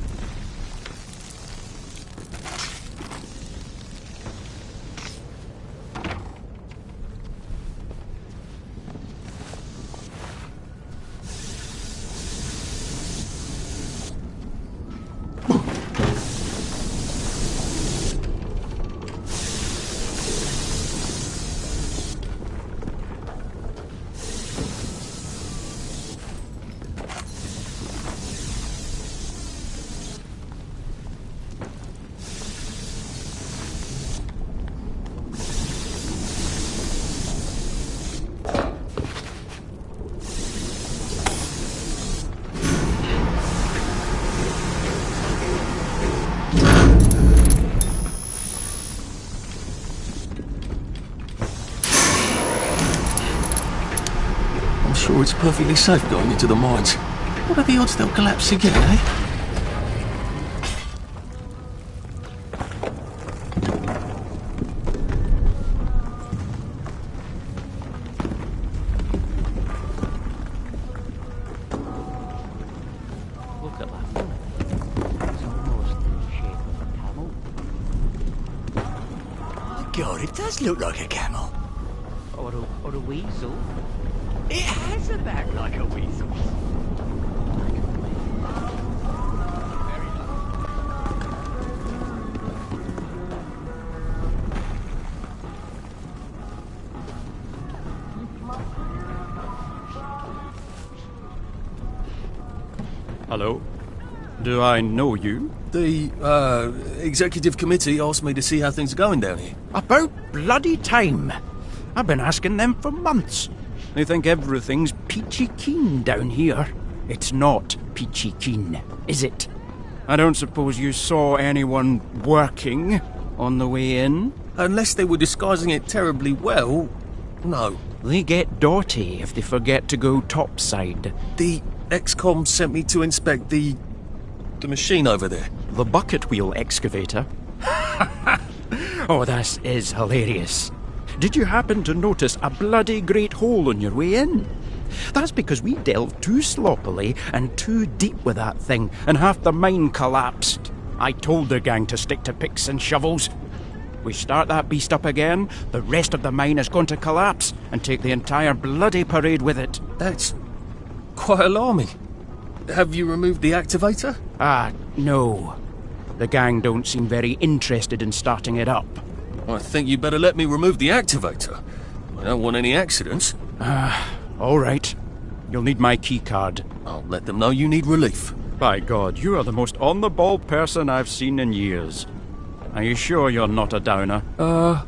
B: I'm sure it's perfectly safe going into the mines. What are the odds they'll collapse again, eh?
V: Look at that one. It's almost the shape of a camel. My God, it
U: It does look like a camel.
J: Or a weasel. It has a back like a weasel.
M: Hello? Do I know you?
B: The, executive committee asked me to see how things are going down here.
U: About bloody time. I've been asking them for months.
M: They think everything's peachy keen down here.
U: It's not peachy keen, is it?
M: I don't suppose you saw anyone working on the way in?
B: Unless they were disguising it terribly well, no.
U: They get dirty if they forget to go topside.
B: The XCOM sent me to inspect the machine over there.
U: The bucket wheel excavator? Oh, this is hilarious. Did you happen to notice a bloody great hole on your way in? That's because we delved too sloppily and too deep with that thing, and half the mine collapsed. I told the gang to stick to picks and shovels. We start that beast up again, the rest of the mine is going to collapse and take the entire bloody parade with it.
B: That's quite alarming. Have you removed the activator?
U: No. The gang don't seem very interested in starting it up.
B: I think you better let me remove the activator. I don't want any accidents.
U: All right. You'll need my key card.
B: I'll let them know you need relief.
M: By God, you are the most on-the-ball person I've seen in years. Are you sure you're not a downer?
B: Oh.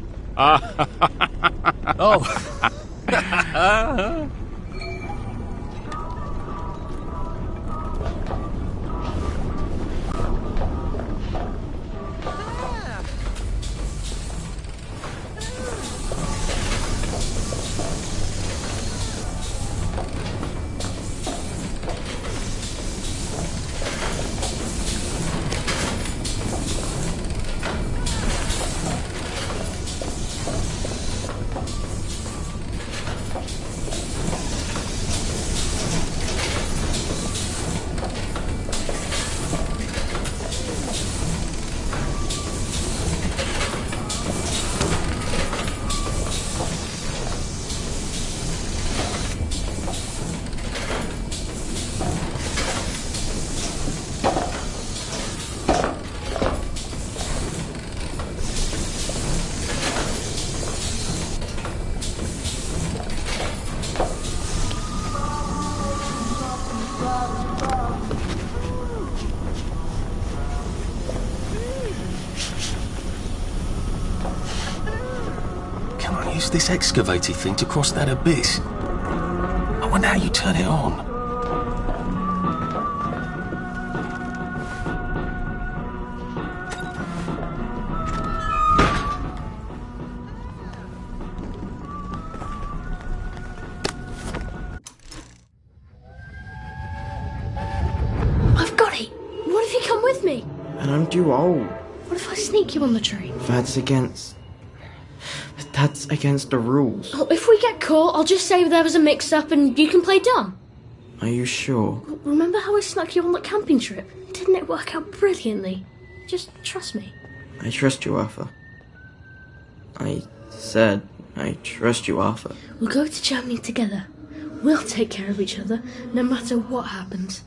B: Use this excavator thing to cross that abyss. I wonder how you turn it on.
G: I've got it! What if you come with me?
F: And I'm too old.
G: What if I sneak you on the train?
F: That's against the rules.
G: Oh, if we get caught, I'll just say there was a mix-up and you can play dumb.
F: Are you sure?
G: Remember how I snuck you on that camping trip? Didn't it work out brilliantly? Just trust me.
F: I trust you, Arthur. I said I trust you, Arthur.
G: We'll go to Germany together. We'll take care of each other, no matter what happens.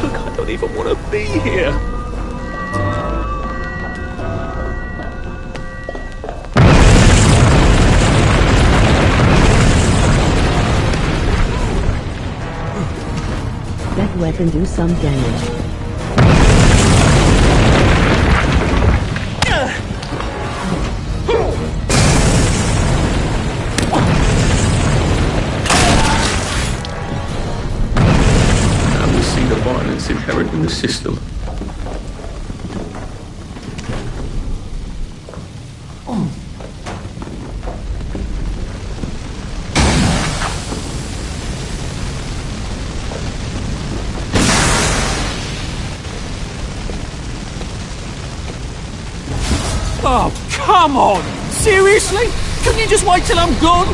B: Look, I don't even want to be here.
A: That weapon do some damage.
B: Now we see the violence inherent in the system.
U: Oh, come on! Seriously? Couldn't you just wait till I'm gone?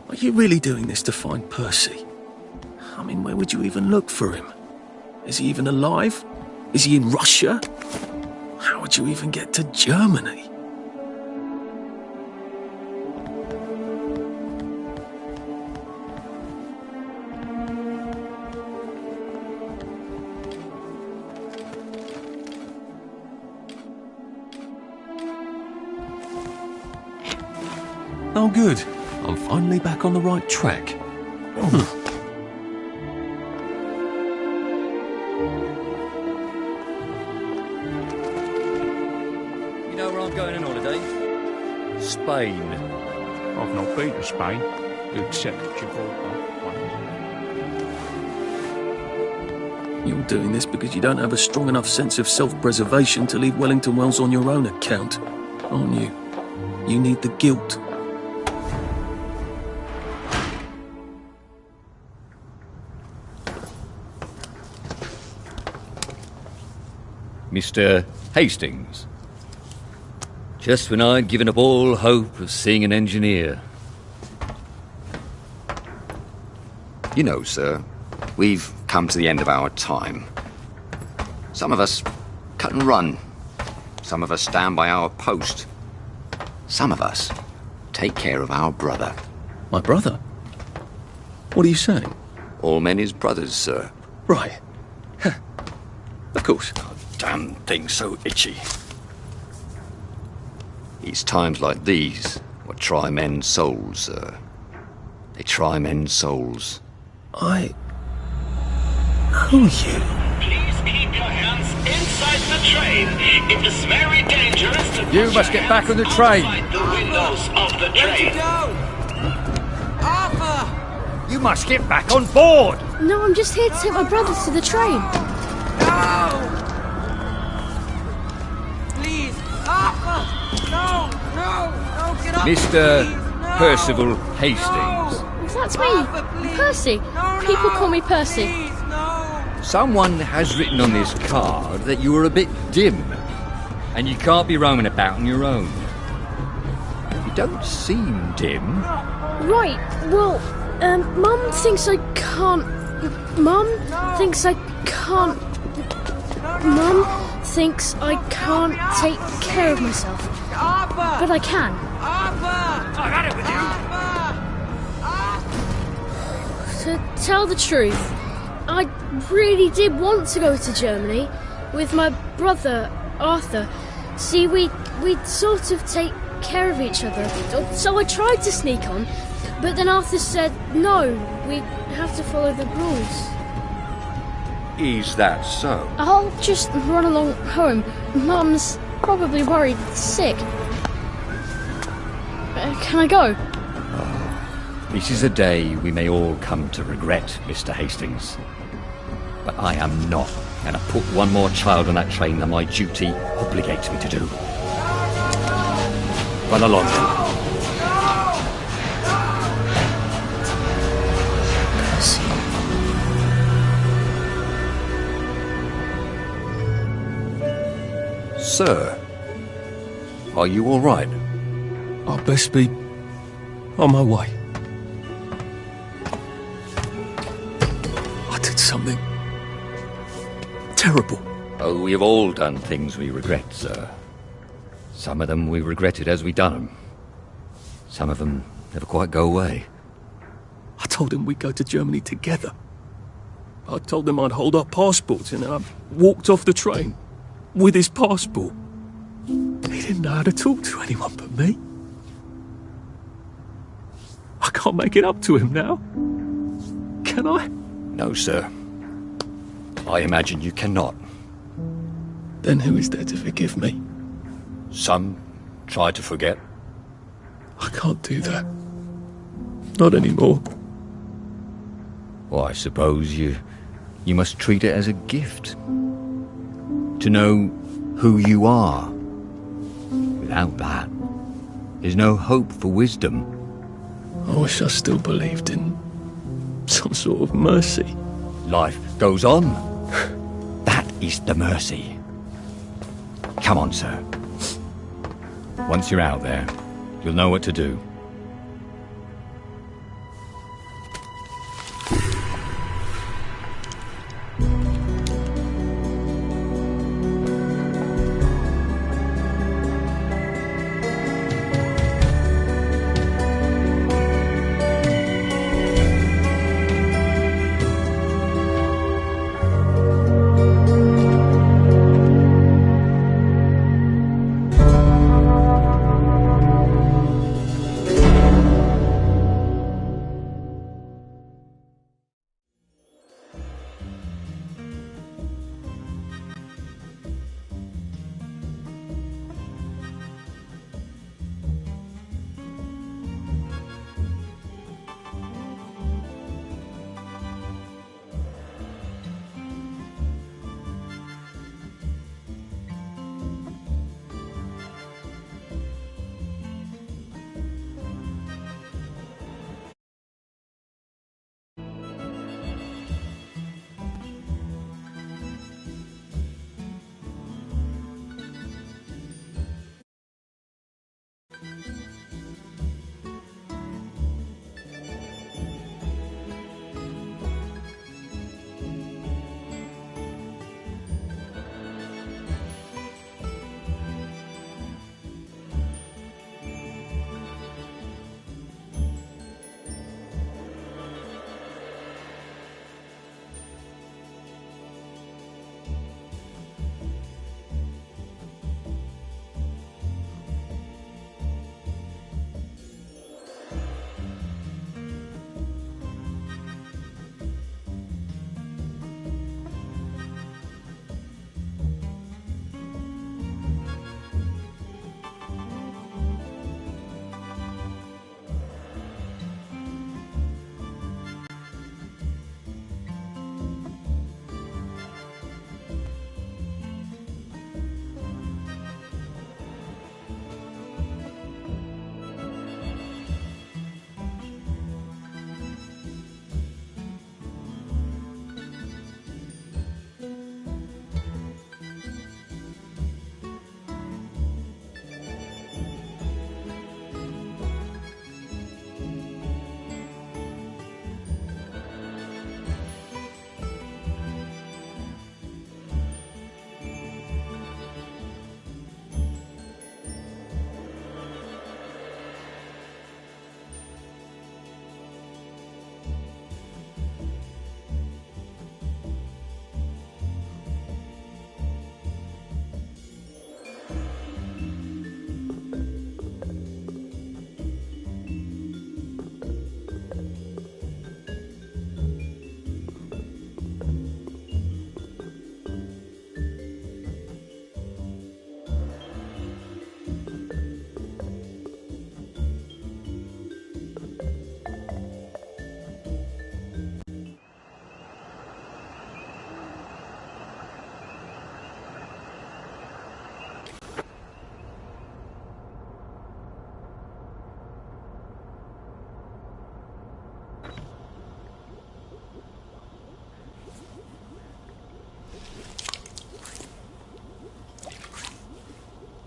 B: Are you really doing this to find Percy? I mean, where would you even look for him? Is he even alive? Is he in Russia? How would you even get to Germany? Oh, good. I'm finally back on the right track.
M: You know where I'm going on holiday? Spain.
U: I've not been to Spain, except Gibraltar.
B: You're doing this because you don't have a strong enough sense of self-preservation to leave Wellington Wells on your own account, aren't you? You need the guilt.
Q: Mr. Hastings. Just when I'd given up all hope of seeing an engineer.
R: You know, sir, we've come to the end of our time. Some of us cut and run. Some of us stand by our post. Some of us take care of our brother.
B: My brother? What are you saying?
R: All men is brothers, sir.
B: Right. Of course.
R: Damn thing so itchy. It's times like these what try men's souls, sir. They try men's souls.
B: I know you.
W: Please keep your hands inside the train. It is very dangerous to
U: You must get back on the train.
W: the windows of the train.
D: Arthur!
U: You must get back on board.
G: No, I'm just here to take my brother to the train.
D: No! Please, Arthur! No, get up!
Q: Mr.
D: Please, no.
Q: Percival Hastings.
G: That's me, Percy. People call me Percy.
Q: Someone has written on this card that you are a bit dim, and you can't be roaming about on your own. You don't seem dim.
G: Right, well, Mum thinks I can't... Mum thinks I can't... Mum thinks I can't take care of myself. But I can.
D: I've had it with you!
G: To tell the truth, I really did want to go to Germany with my brother, Arthur. See, we'd sort of take care of each other. So I tried to sneak on, but then Arthur said, no, we have to follow the rules.
Q: Is that so?
G: I'll just run along home. Mum's probably worried sick. Can I go?
Q: This is a day we may all come to regret, Mr. Hastings. But I am not And I put one more child on that train than my duty obligates me to do. Run along then. Sir, are you all right?
B: I'd best be on my way. I did something terrible.
Q: Oh, we've all done things we regret, sir. Some of them we regretted as we done them. Some of them never quite go away.
B: I told him we'd go to Germany together. I told him I'd hold our passports, and then I walked off the train with his passport. He didn't know how to talk to anyone but me. I can't make it up to him now. Can I?
Q: No, sir. I imagine you cannot.
B: Then who is there to forgive me?
Q: Some try to forget.
B: I can't do that. Not anymore.
Q: Well, I suppose you must treat it as a gift. To know who you are. Without that, there's no hope for wisdom.
B: I wish I still believed in some sort of mercy.
Q: Life goes on. That is the mercy. Come on, sir. Once you're out there, you'll know what to do.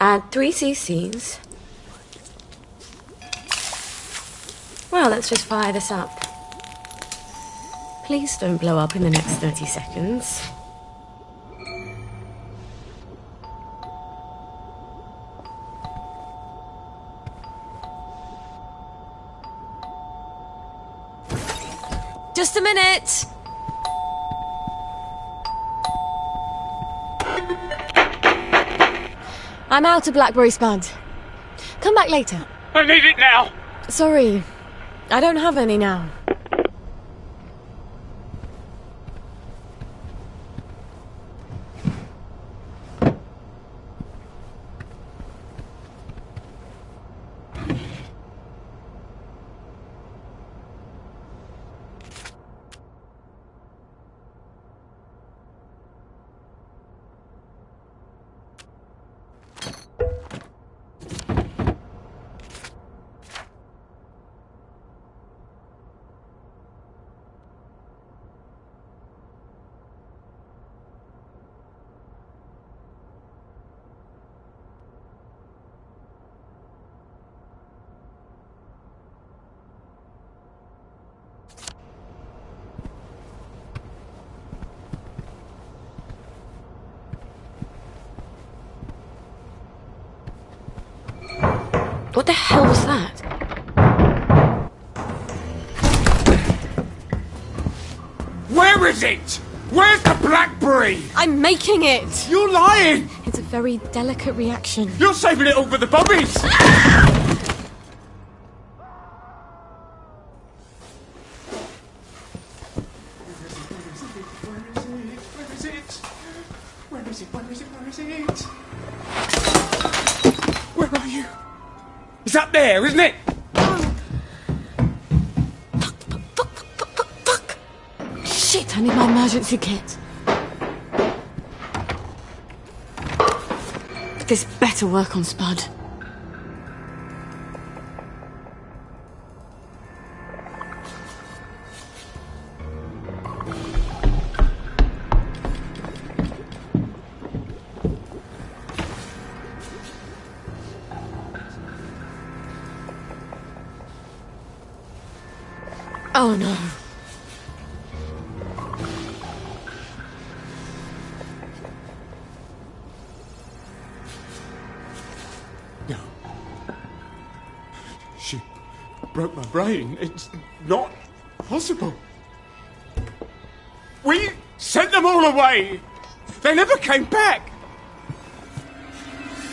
E: Add 3 cc's. Well, let's just fire this up. Please don't blow up in the next 30 seconds. Just a minute! I'm out of blackberry spud. Come back later.
J: I need it now!
E: Sorry, I don't have any now. What the hell was that?
J: Where is it? Where's the blackberry?
E: I'm making it!
J: You're lying!
E: It's a very delicate reaction.
J: You're saving it all for the bobbies! Where are you? It's up there, isn't it?
E: Shit, I need my emergency kit. This better work on Spud. Oh no.
J: No. She broke my brain. It's not possible. We sent them all away. They never came back.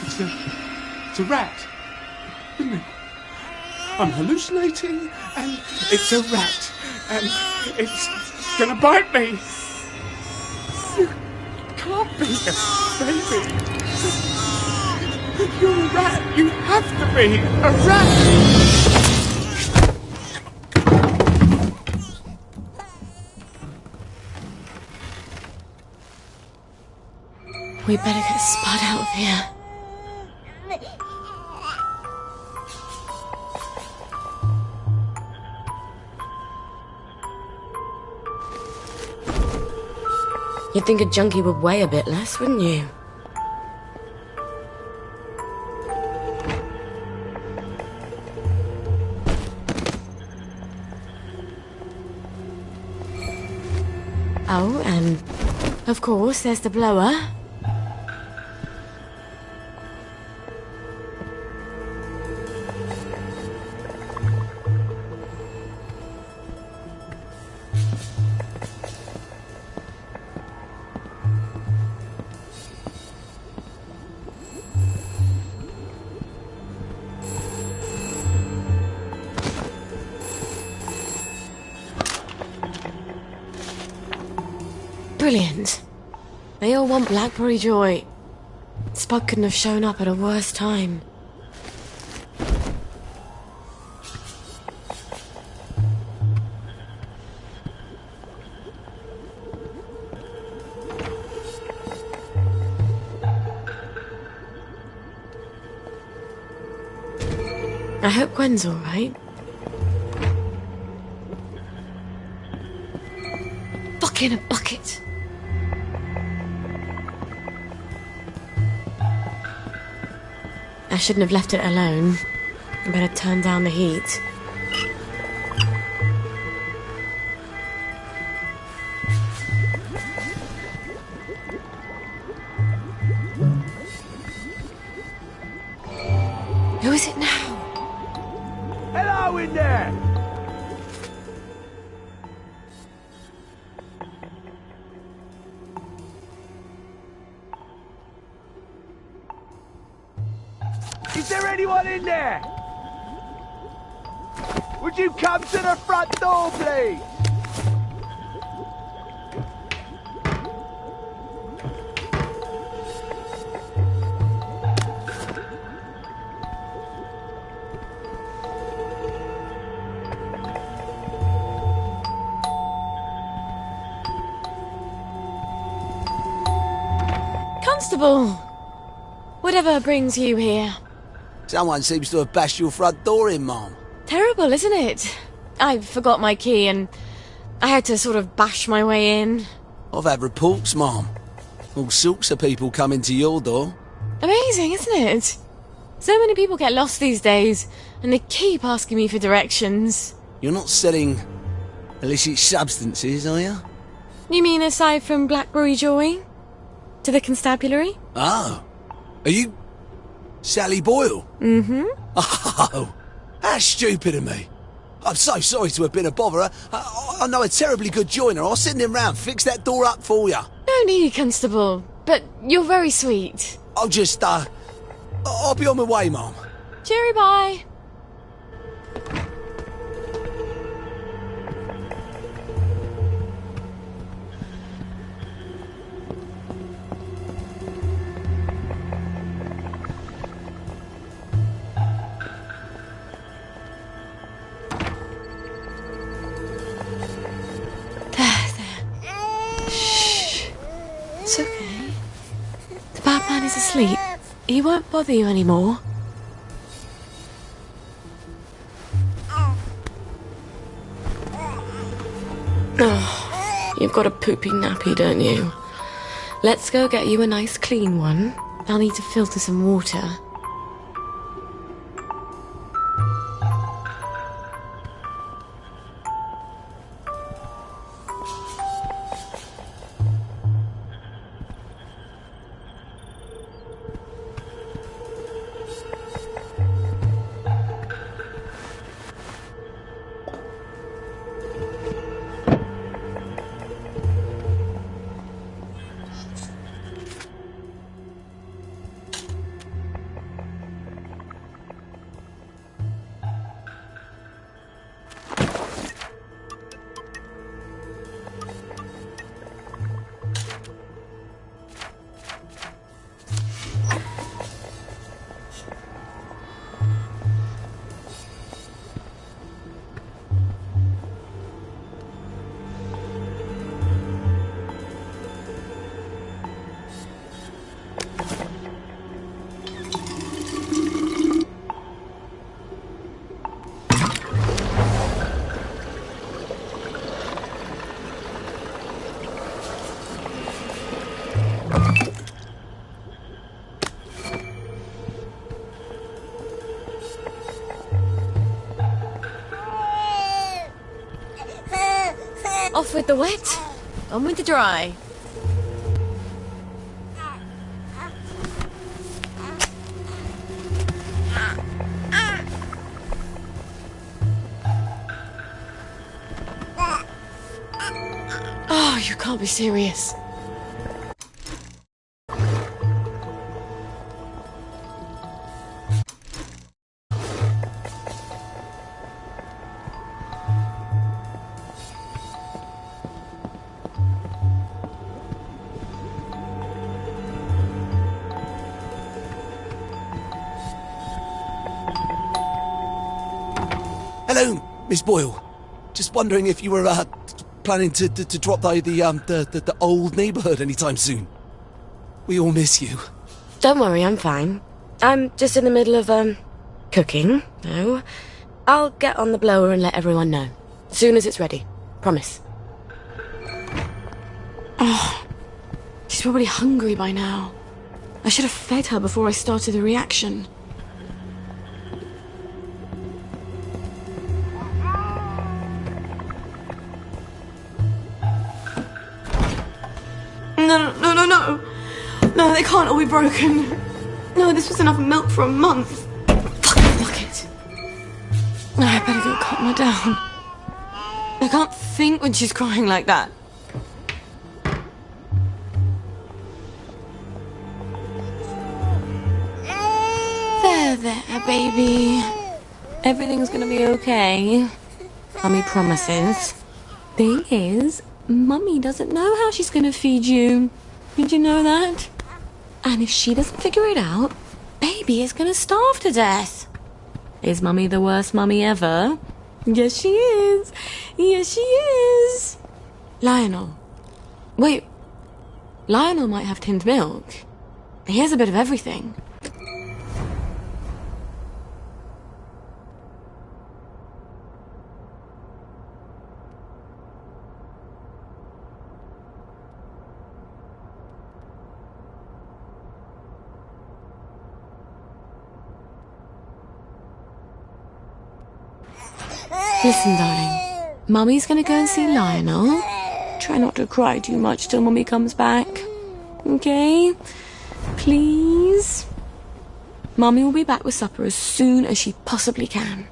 J: It's a rat, isn't it? I'm hallucinating, and it's a rat, and it's gonna bite me. You can't be a baby. You're a rat. You have to be a rat.
E: We better get Spud out of here. You'd think a junkie would weigh a bit less, wouldn't you? Oh, and of course there's the blower. Brilliant. They all want blackberry joy. Spud couldn't have shown up at a worse time. I hope Gwen's all right. Fuck in a bucket. I shouldn't have left it alone. I better turn down the heat. Who is it now?
V: Hello in there! Is there anyone in there? Would you come to the front door, please?
E: Constable! Whatever brings you here?
V: Someone seems to have bashed your front door in, Mom.
E: Terrible, isn't it? I forgot my key and I had to sort of bash my way in.
V: I've had reports, Mom. All sorts of people coming to your door.
E: Amazing, isn't it? So many people get lost these days, and they keep asking me for directions.
V: You're not selling illicit substances, are you?
E: You mean aside from Blackberry Joy? To the constabulary?
V: Oh. Are you Sally Boyle?
E: Mm-hmm.
V: Oh, how stupid of me. I'm so sorry to have been a bother. I know a terribly good joiner. I'll send him round, fix that door up for you.
E: No need, Constable. But you're very sweet.
V: I'll just, I'll be on my way, Mom.
E: Cheery bye. It's okay. The bad man is asleep. He won't bother you anymore. Oh, you've got a poopy nappy, don't you? Let's go get you a nice clean one. I'll need to filter some water. Off with the wet, on with the dry. Oh, you can't be serious.
V: Hello, Miss Boyle. Just wondering if you were planning to drop by the old neighbourhood anytime soon. We all miss you.
E: Don't worry, I'm fine. I'm just in the middle of cooking. No, I'll get on the blower and let everyone know as soon as it's ready. Promise. Oh, she's probably hungry by now. I should have fed her before I started the reaction. No. No, they can't all be broken. No, this was enough milk for a month. Fucking bucket. No, I better go calm her down. I can't think when she's crying like that. There, baby. Everything's gonna be okay. Mummy promises. Thing is, Mummy doesn't know how she's gonna feed you. Did you know that? And if she doesn't figure it out, baby is gonna starve to death. Is Mummy the worst mummy ever? Yes, she is. Yes, she is. Lionel. Wait. Lionel might have tinned milk. He has a bit of everything. Listen, darling. Mummy's gonna go and see Lionel. Try not to cry too much till Mummy comes back. Okay? Please? Mummy will be back with supper as soon as she possibly can.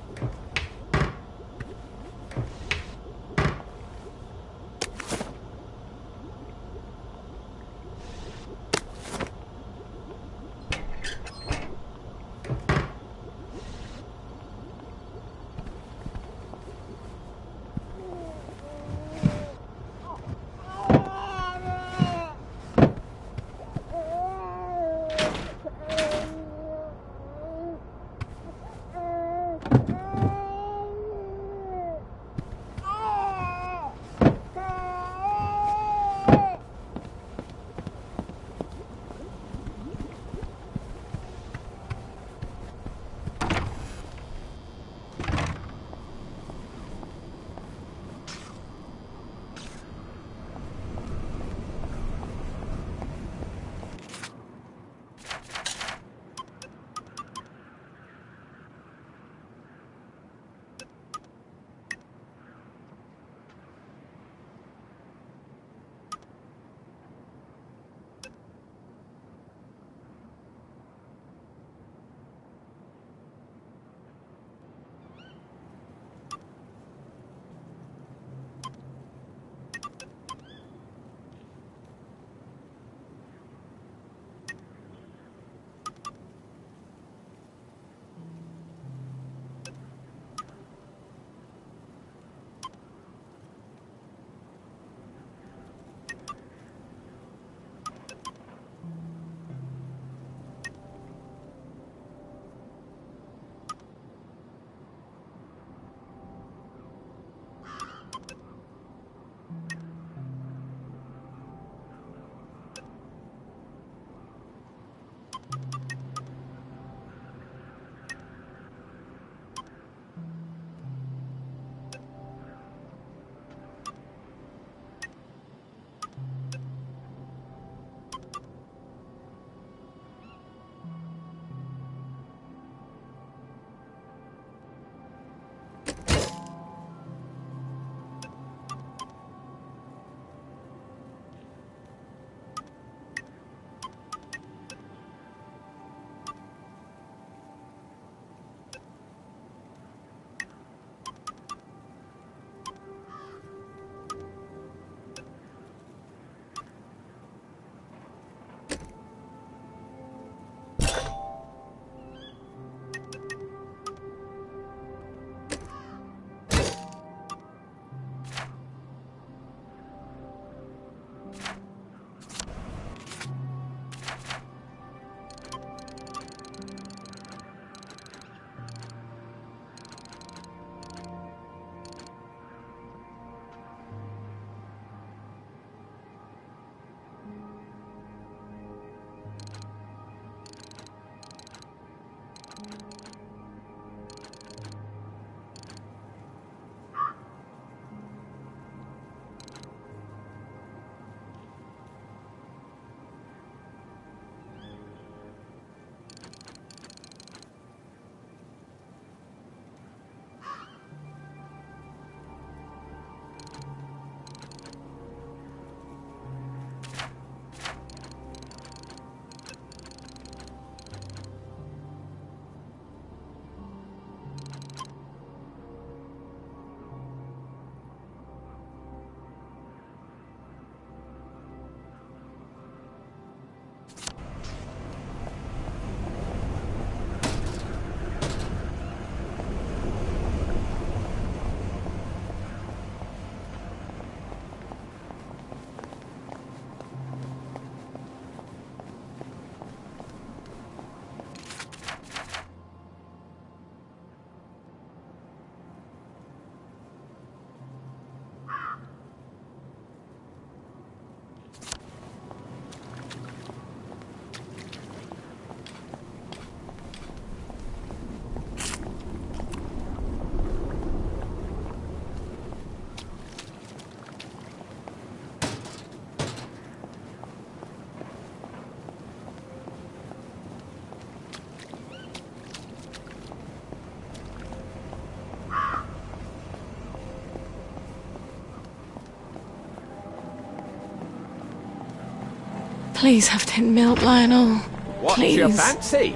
E: Please have tin milk, Lionel.
O: What's
E: Please.
O: your fancy?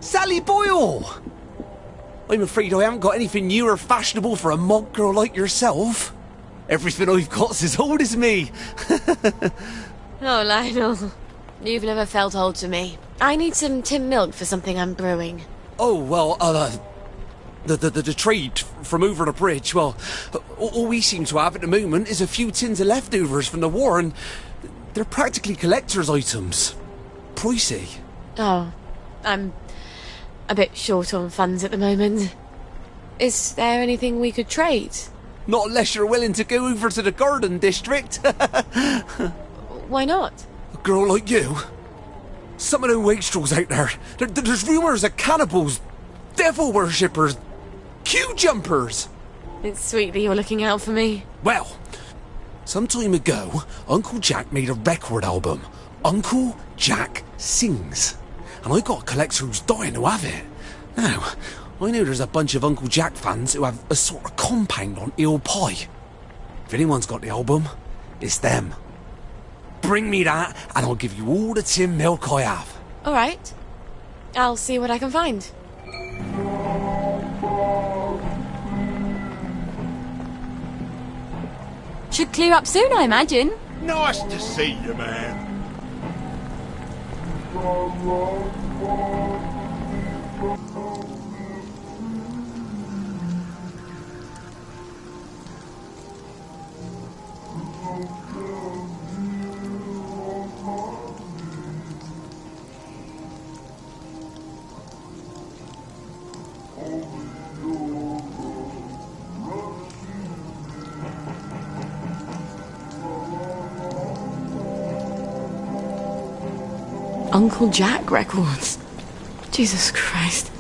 S: Sally Boyle! I'm afraid I haven't got anything new or fashionable for a monk girl like yourself. Everything I've got's as old as me.
E: Oh, Lionel. You've never felt old to me. I need some tin milk for something I'm brewing.
S: Oh, well, the trade from over the bridge, well, all we seem to have at the moment is a few tins of leftovers from the war, and they're practically collector's items. Pricey.
E: Oh, I'm a bit short on funds at the moment. Is there anything we could trade?
S: Not unless you're willing to go over to the garden district.
E: Why not?
S: A girl like you? Some of the wastrels out there, there's rumours of cannibals, devil worshippers, queue jumpers.
E: It's sweet that you're looking out for me.
S: Well, some time ago, Uncle Jack made a record album, Uncle Jack Sings. And I got a collector who's dying to have it. Now, I know there's a bunch of Uncle Jack fans who have a sort of compound on Eel Pie. If anyone's got the album, it's them. Bring me that, and I'll give you all the tin milk I have.
E: All right. I'll see what I can find. Should clear up soon, I imagine.
N: Nice to see you, man.
E: Uncle Jack records. Jesus Christ.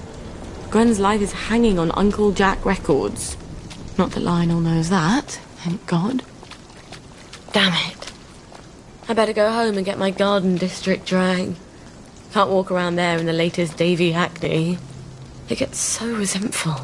E: Gwen's life is hanging on Uncle Jack records. Not that Lionel knows that, thank God. Damn it. I better go home and get my garden district drag. Can't walk around there in the latest Davy Hackney. It gets so resentful.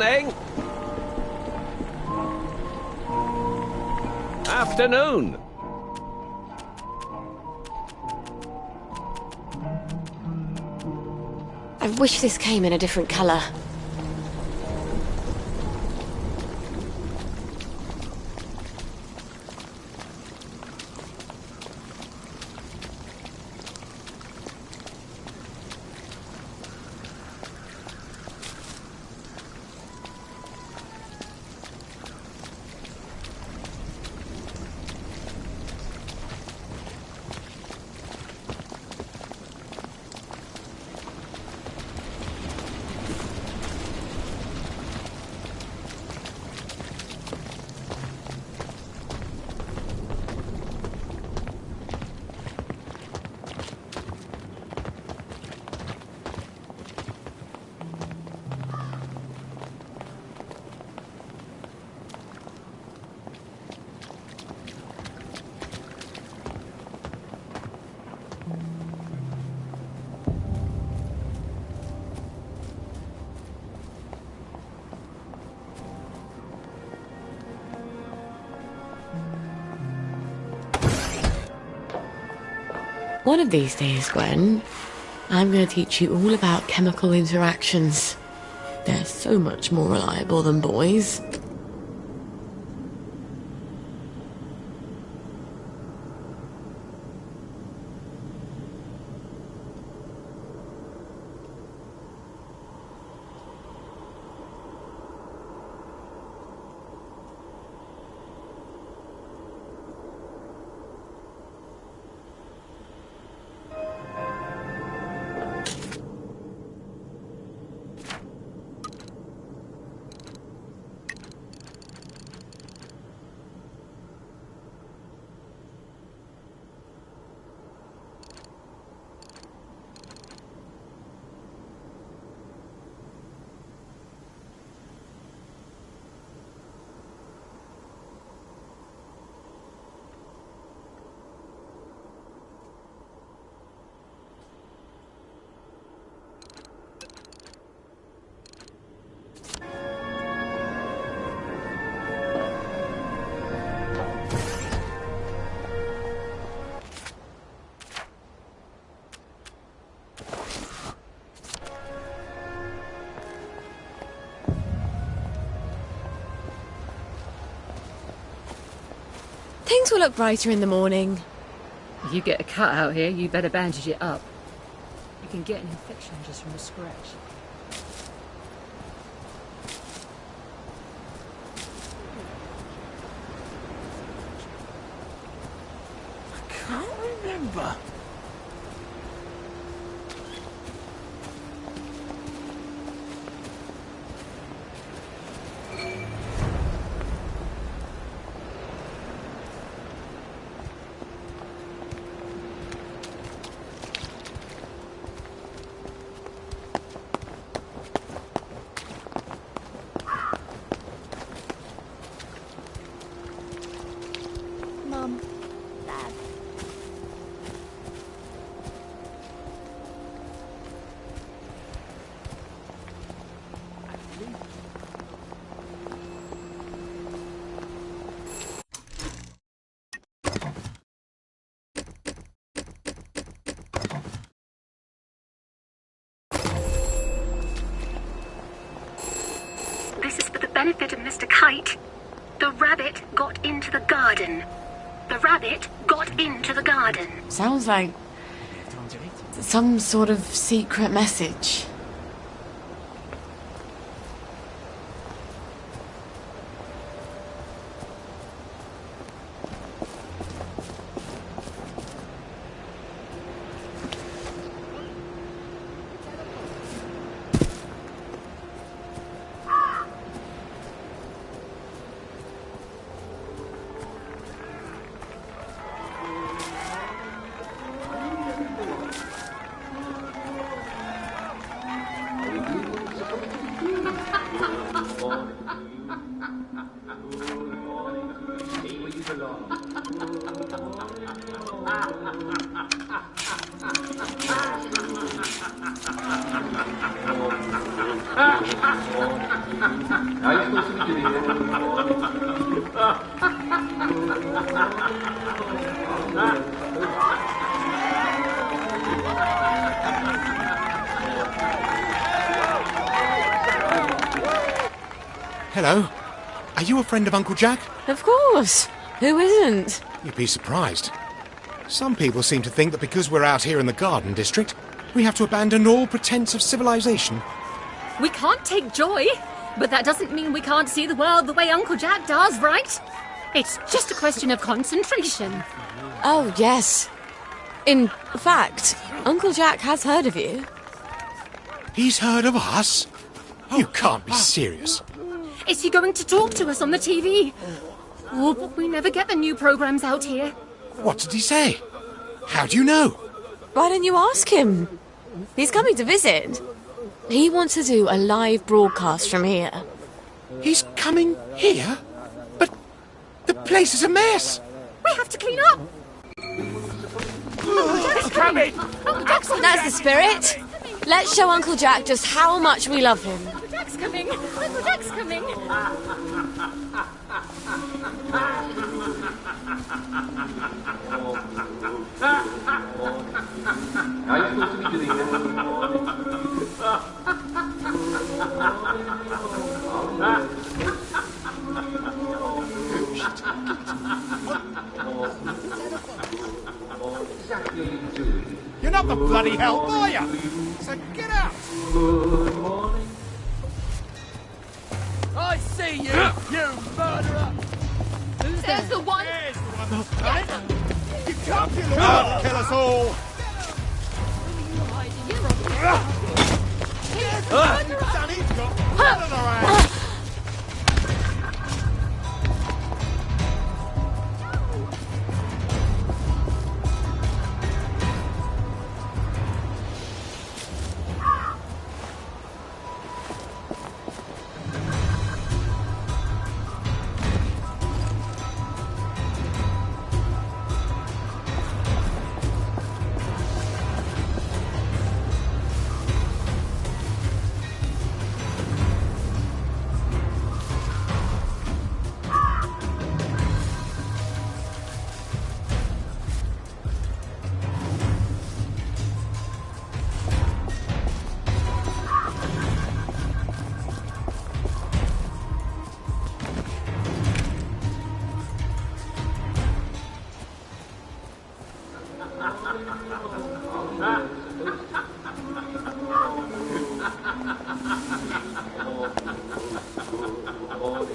L: Morning. Afternoon.
E: I wish this came in a different colour. One of these days, Gwen, I'm going to teach you all about chemical interactions. They're so much more reliable than boys. Things will look brighter in the morning.
O: If you get a cut out here, you better bandage it up. You can get an infection just from a scratch.
S: I can't remember.
G: Mum, Dad.
T: This is for the benefit of Mr. Kite. The rabbit got into the garden. The rabbit got into the garden.
E: Sounds like some sort of secret message.
H: Hello. Are you a friend of Uncle Jack?
E: Of course. Who isn't?
H: You'd be surprised. Some people seem to think that because we're out here in the Garden District, we have to abandon all pretense of civilization.
O: We can't take joy, but that doesn't mean we can't see the world the way Uncle Jack does, right? It's just a question of concentration.
E: Oh, yes. In fact, Uncle Jack has heard of you.
H: He's heard of us? You can't be serious.
O: Is he going to talk to us on the TV? Oh, but we never get the new programs out here.
H: What did he say? How do you know?
E: Why don't you ask him? He's coming to visit. He wants to do a live broadcast from here.
H: He's coming here? But the place is a mess.
O: We have to clean up. Uncle Jack's coming. Uncle Jack's coming.
E: That's the spirit. Let's show Uncle Jack just how much we love him.
O: Uncle Jack's coming. Uncle Jack's coming.
P: Are you supposed to be doing
N: You're not the bloody hell, are you? So get out!
P: Good morning.
D: I see you, you murderer!
O: Who's There's the one!
N: You can't kill us! Kill us all! Danny's got blood on her hands!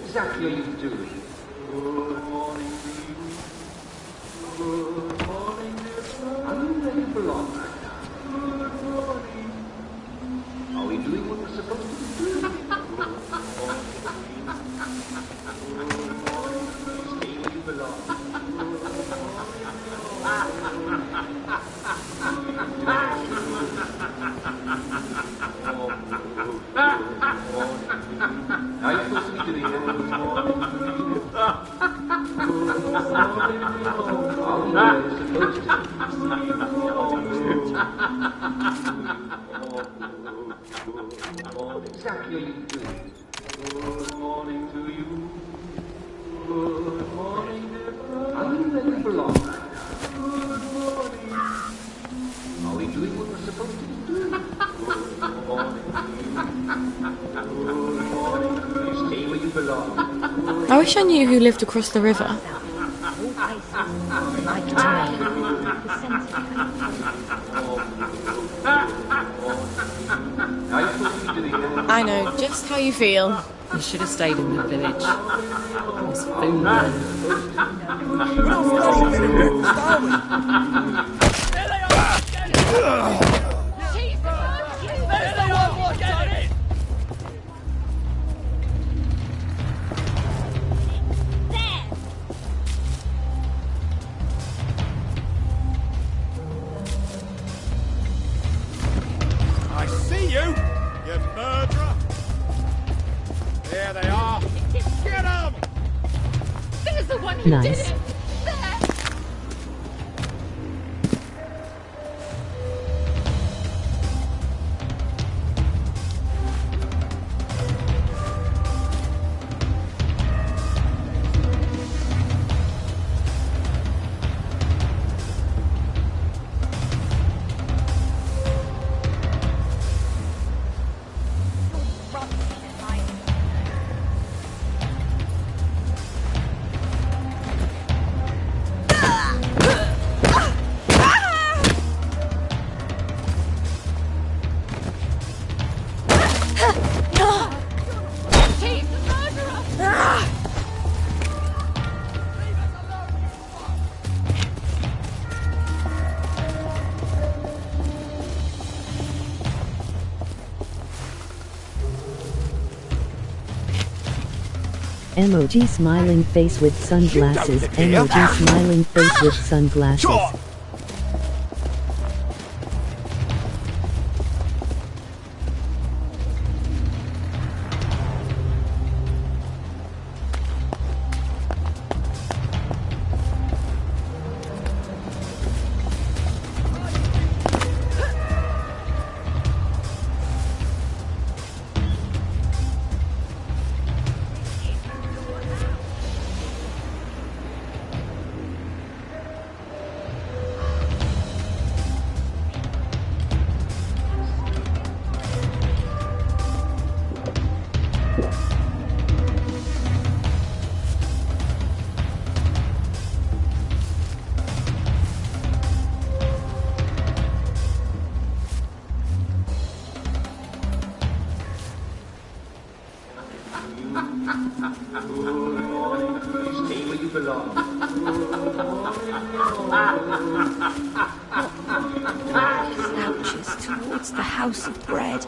P: Exactly what you do. Good morning to you. Good morning, dear. Are you where you belong right now? Good morning. Are we doing what we're supposed to be doing? Good morning. Stay where you belong. Are you supposed to be doing that? Exactly what you do. Good morning to you. Good morning, dear. Are you where you belong right now? Good morning. Are we doing what we're supposed to be doing? Good morning. Good morning. Stay where you belong.
E: I wish I knew who lived across the river. I know just how you feel.
O: You should have stayed in the village. There's food there.
N: I see you, you murderer! There they are! Get them!
O: There's the one who
A: Nice.
O: did it! There!
A: Emoji smiling face with sunglasses. Emoji smiling face with sunglasses.
P: Stay where you belong.
E: Slouches towards the house of bread.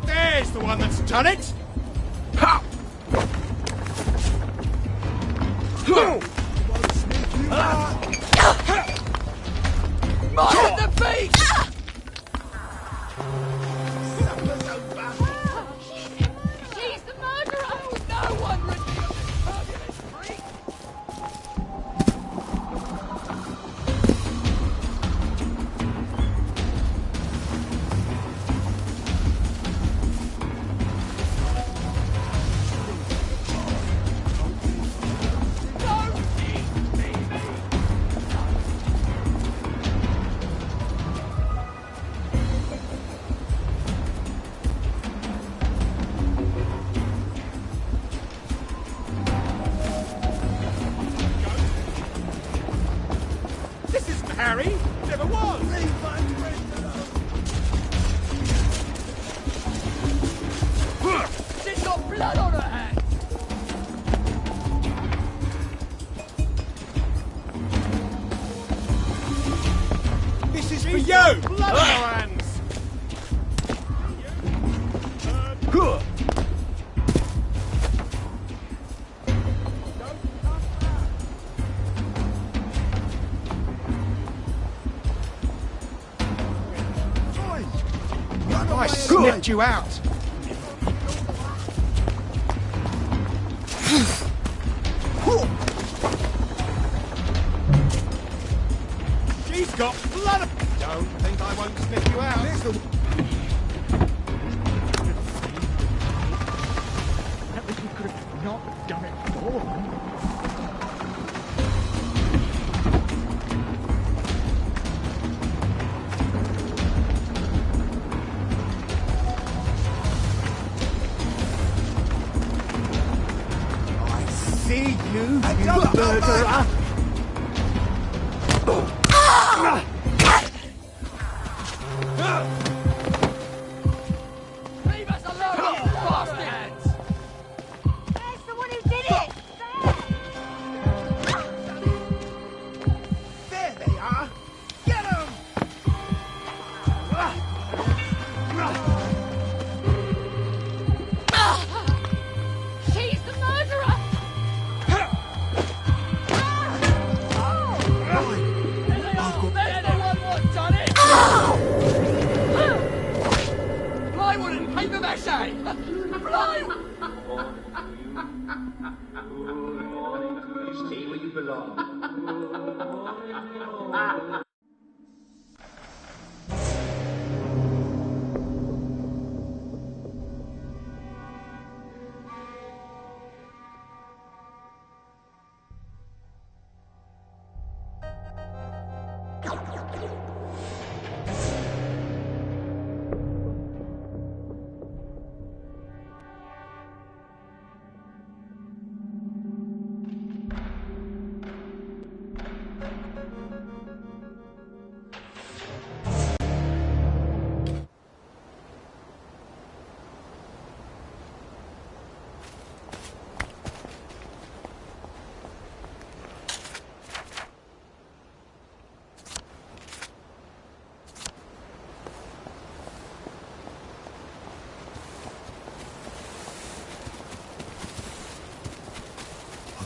N: There's the one that's done it! Ha!
D: Mark at the beak!
O: She's the murderer!
D: No one revealed this turbulent freak!
N: This isn't Harry! Never was!
D: She's got blood on her hands!
N: This is for you! Blood on our hands! I sniffed you out! She's got blood! Don't think I won't sniff you out!
J: That was you could have not done it for them.
N: See you murderer!
D: Leave us alone, you bastards!
O: There's the one who did it!
N: There they are! Get them!
O: She's the murderer!
D: There's the one what's done it! Plywood and paper mache! Plywood!
P: Stay where you belong.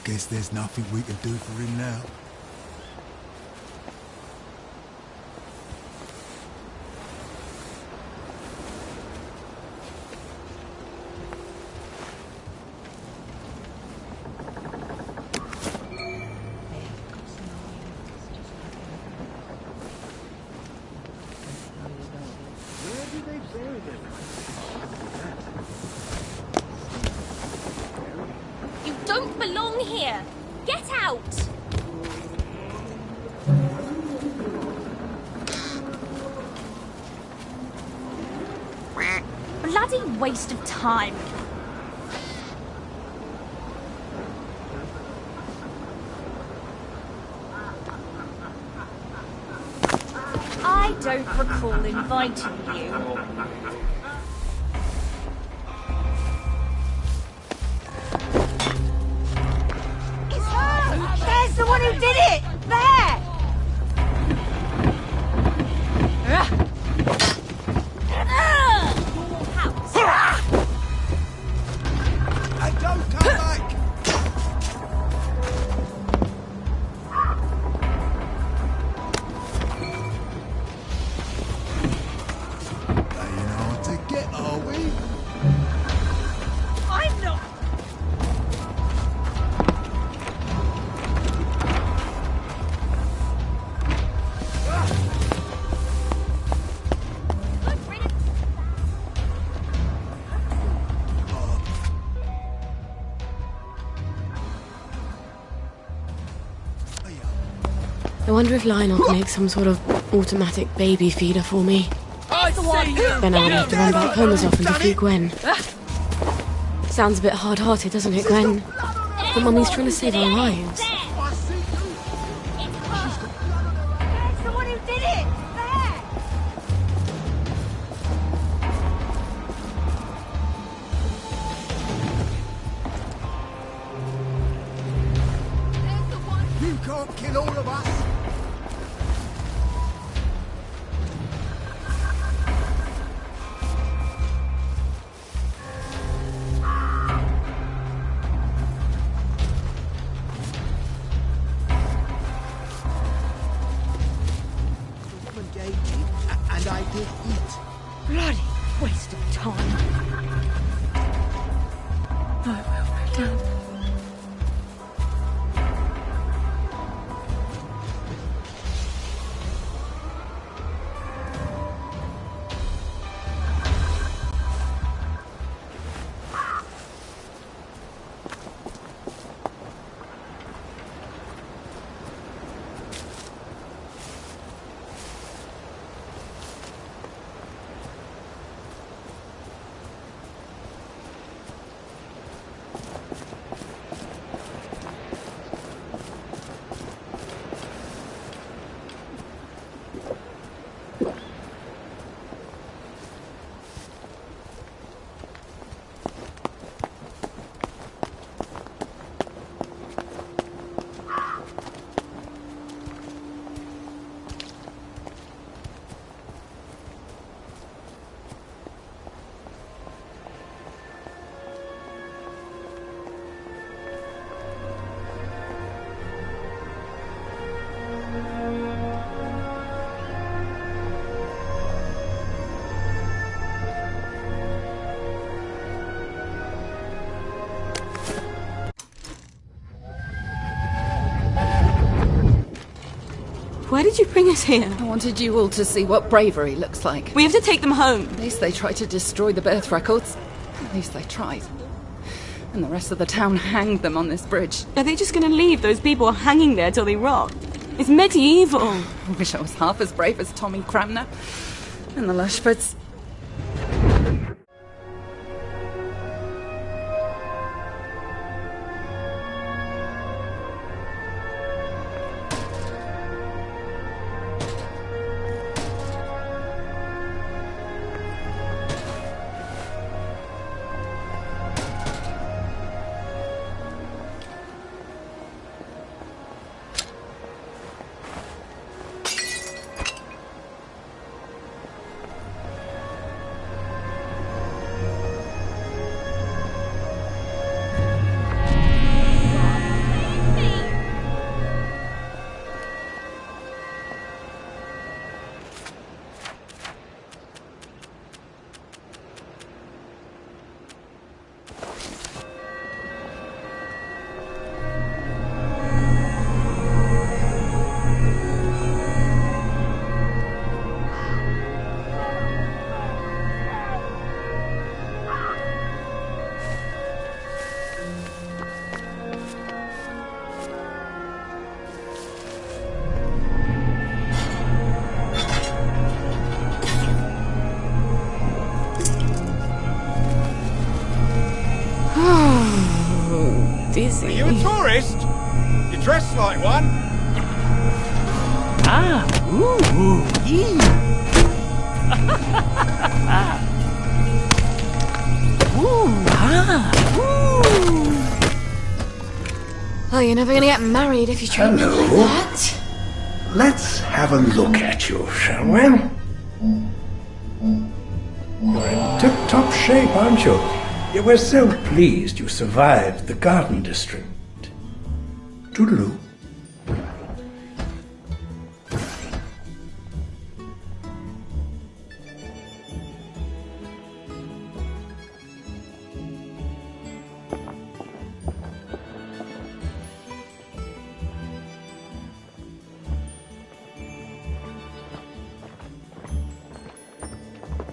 C: Guess there's nothing we can do for him now.
O: You don't belong here! Get out! Bloody waste of time. I don't recall inviting you.
D: There's the one who did it! There!
C: And don't come back! Playing hard to get, are we?
D: I'm not...
E: I wonder if Lionel can make some sort of automatic baby feeder for me. Then I won't have to run back home as often to feed Gwen. Sounds a bit hard-hearted, doesn't it, Gwen? But Mummy's trying to save our lives.
D: There's the one who did it! There!
C: You can't kill all of us!
D: The woman gave me, and I did eat. Bloody waste of time. I will, madame.
E: Why did you bring us here?
I: I wanted you all to see what bravery looks like.
E: We have to take them home.
I: At least they tried to destroy the birth records. At least they tried. And the rest of the town hanged them on this bridge.
E: Are they just going to leave those people hanging there till they rot? It's medieval.
I: I wish I was half as brave as Tommy Cramner and the Lushfords.
N: right one.
U: Ah, ooh, ee. Ooh, ah, ooh.
E: Well, you're never gonna get married if you treat me like
F: Hello.
E: that.
F: Let's have a look at you, shall we? You're in tip-top shape, aren't you? You were so pleased you survived the Garden District. Toodaloo.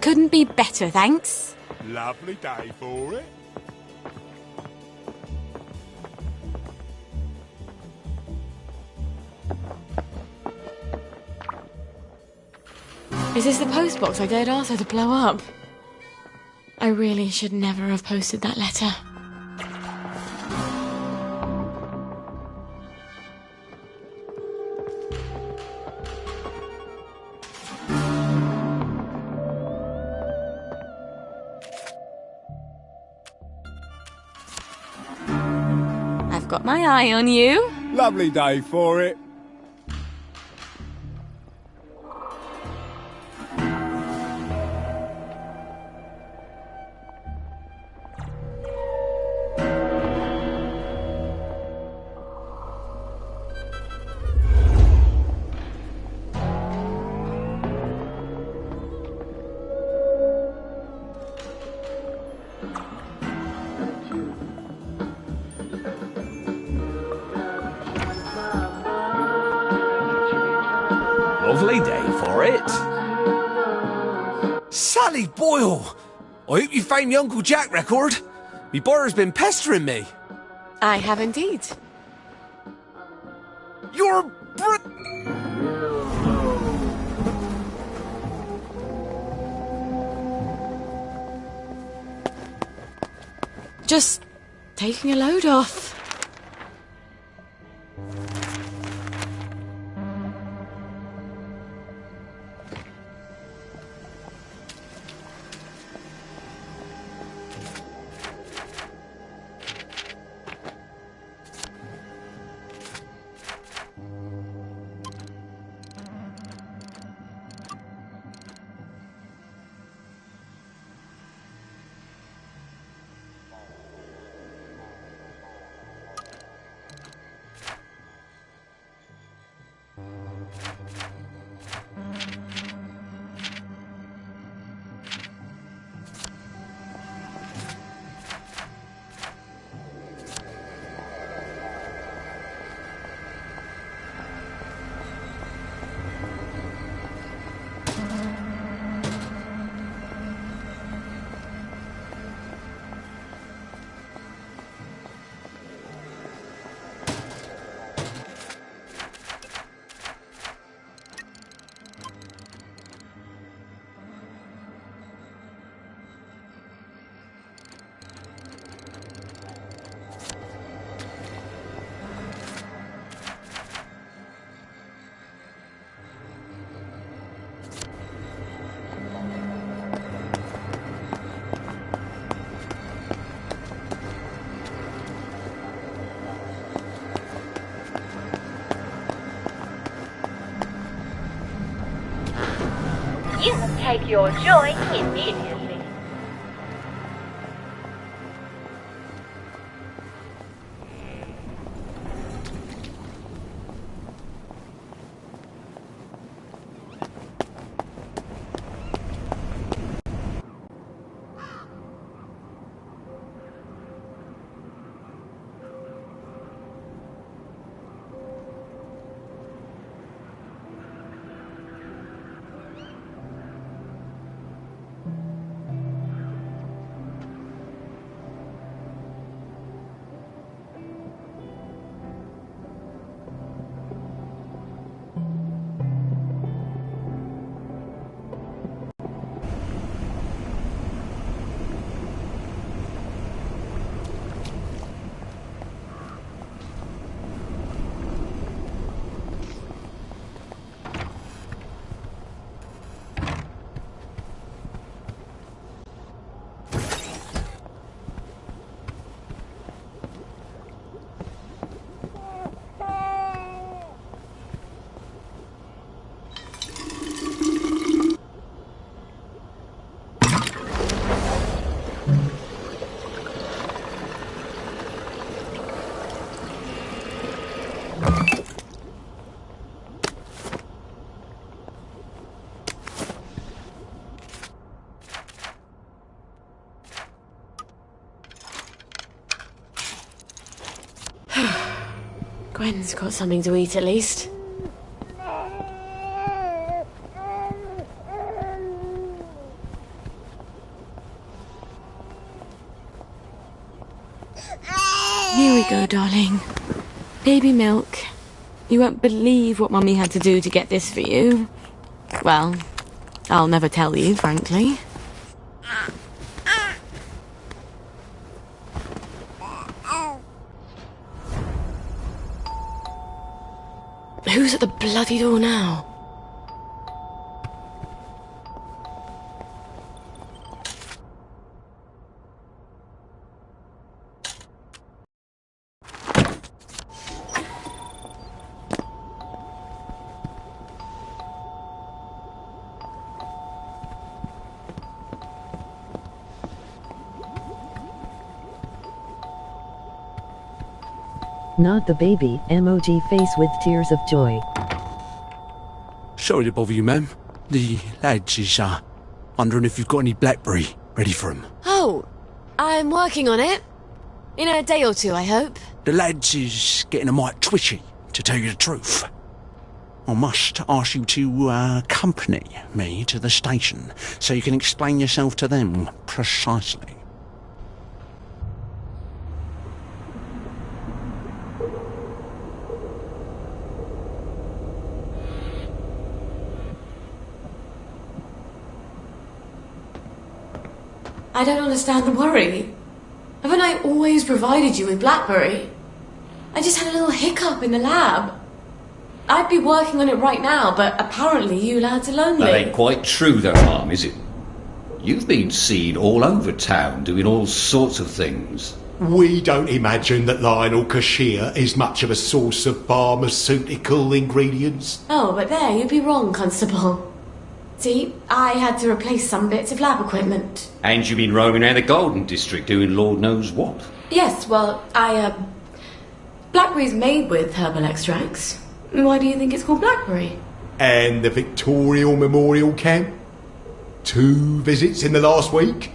E: Couldn't be better, thanks.
N: Lovely day for it.
E: Is this the postbox I dared Arthur to blow up? I really should never have posted that letter. I've got my eye on you.
N: Lovely day for it.
S: Lovely day for it. Sally Boyle! I hope you found the Uncle Jack record. Me brother's been pestering me.
E: I have indeed.
S: You're
E: Just taking a load off.
K: You will take your joy immediately.
E: Gwen's got something to eat at least. Here we go, darling. Baby milk. You won't believe what Mummy had to do to get this for you. Well, I'll never tell you, frankly. Who's at the bloody door now?
A: Not the baby, emoji face with tears of joy.
S: Sorry to bother you, ma'am. The lads is, wondering if you've got any blackberry ready for 'em.
E: Oh, I'm working on it. In a day or two, I hope.
S: The lads is getting a mite twitchy, to tell you the truth. I must ask you to accompany me to the station so you can explain yourself to them precisely.
E: I don't understand the worry. Haven't I always provided you with blackberry? I just had a little hiccup in the lab. I'd be working on it right now, but apparently you lads are lonely.
Q: That ain't quite true though, Mum, is it? You've been seen all over town doing all sorts of things.
N: We don't imagine that Lionel Cashier is much of a source of pharmaceutical ingredients.
E: Oh, but there, you'd be wrong, Constable. See, I had to replace some bits of lab equipment.
Q: And you've been roaming around the Golden District doing Lord knows what.
E: Yes, well, blackberry's made with herbal extracts. Why do you think it's called blackberry?
N: And the Victorial Memorial Camp? 2 visits in the last week?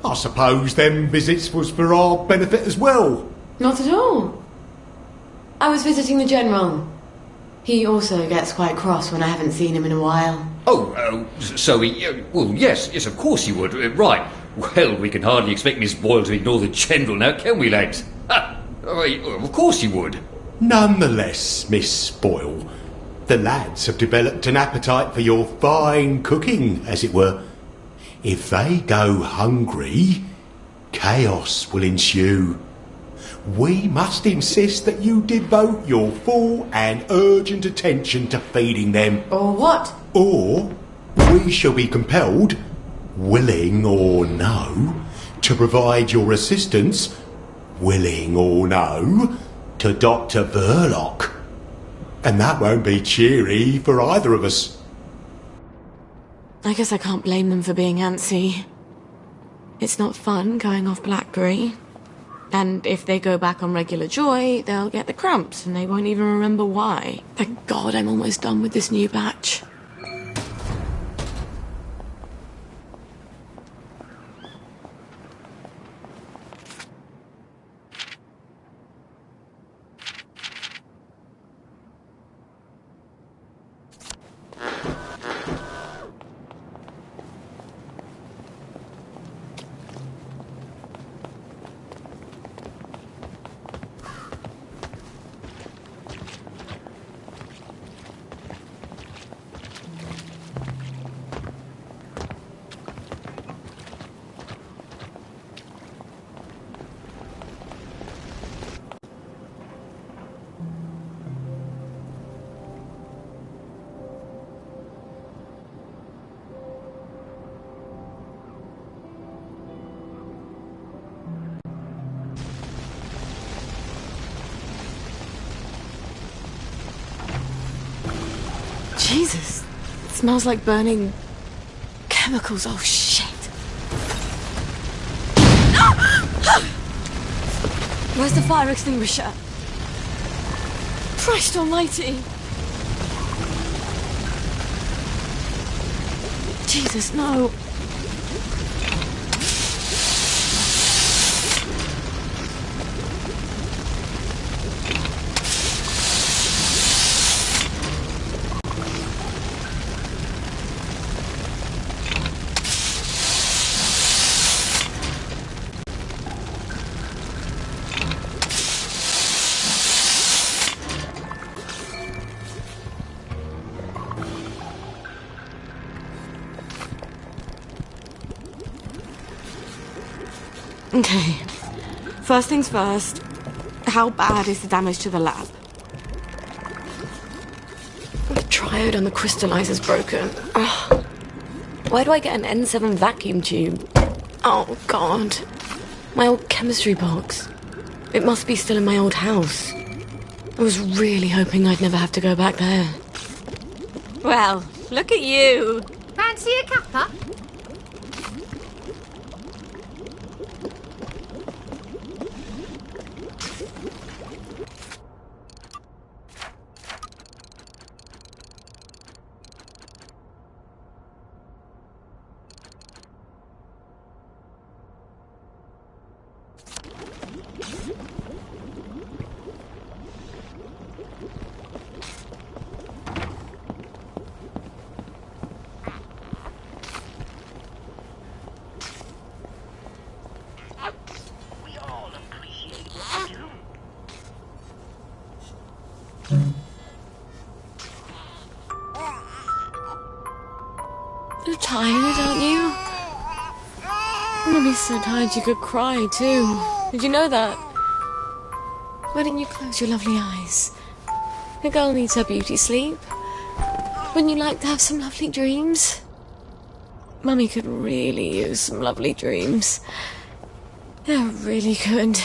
N: I suppose them visits was for our benefit as well.
E: Not at all. I was visiting the General. He also gets quite cross when I haven't seen him in a while.
Q: So he... well, yes, of course he would. Right. Well, we can hardly expect Miss Boyle to ignore the General now, can we, lads? Of course he would.
N: Nonetheless, Miss Boyle, the lads have developed an appetite for your fine cooking, as it were. If they go hungry, chaos will ensue. We must insist that you devote your full and urgent attention to feeding them.
E: Or what?
N: Or we shall be compelled, willing or no, to provide your assistance, willing or no, to Dr. Verloc. And that won't be cheery for either of us.
E: I guess I can't blame them for being antsy. It's not fun going off blackberry. And if they go back on regular joy, they'll get the cramps and they won't even remember why. Thank God I'm almost done with this new batch. Jesus, it smells like burning chemicals. Oh, shit. Where's the fire extinguisher? Christ almighty. Jesus, no. Okay. First things first. How bad is the damage to the lab? The triode on the crystallizer's broken. Oh. Why do I get an N7 vacuum tube? Oh, God. My old chemistry box. It must be still in my old house. I was really hoping I'd never have to go back there. Well, look at you.
O: Fancy a cuppa?
E: You're tired, aren't you? Mummy's so tired you could cry, too. Did you know that? Why didn't you close your lovely eyes? A girl needs her beauty sleep. Wouldn't you like to have some lovely dreams? Mummy could really use some lovely dreams. Yeah, really good.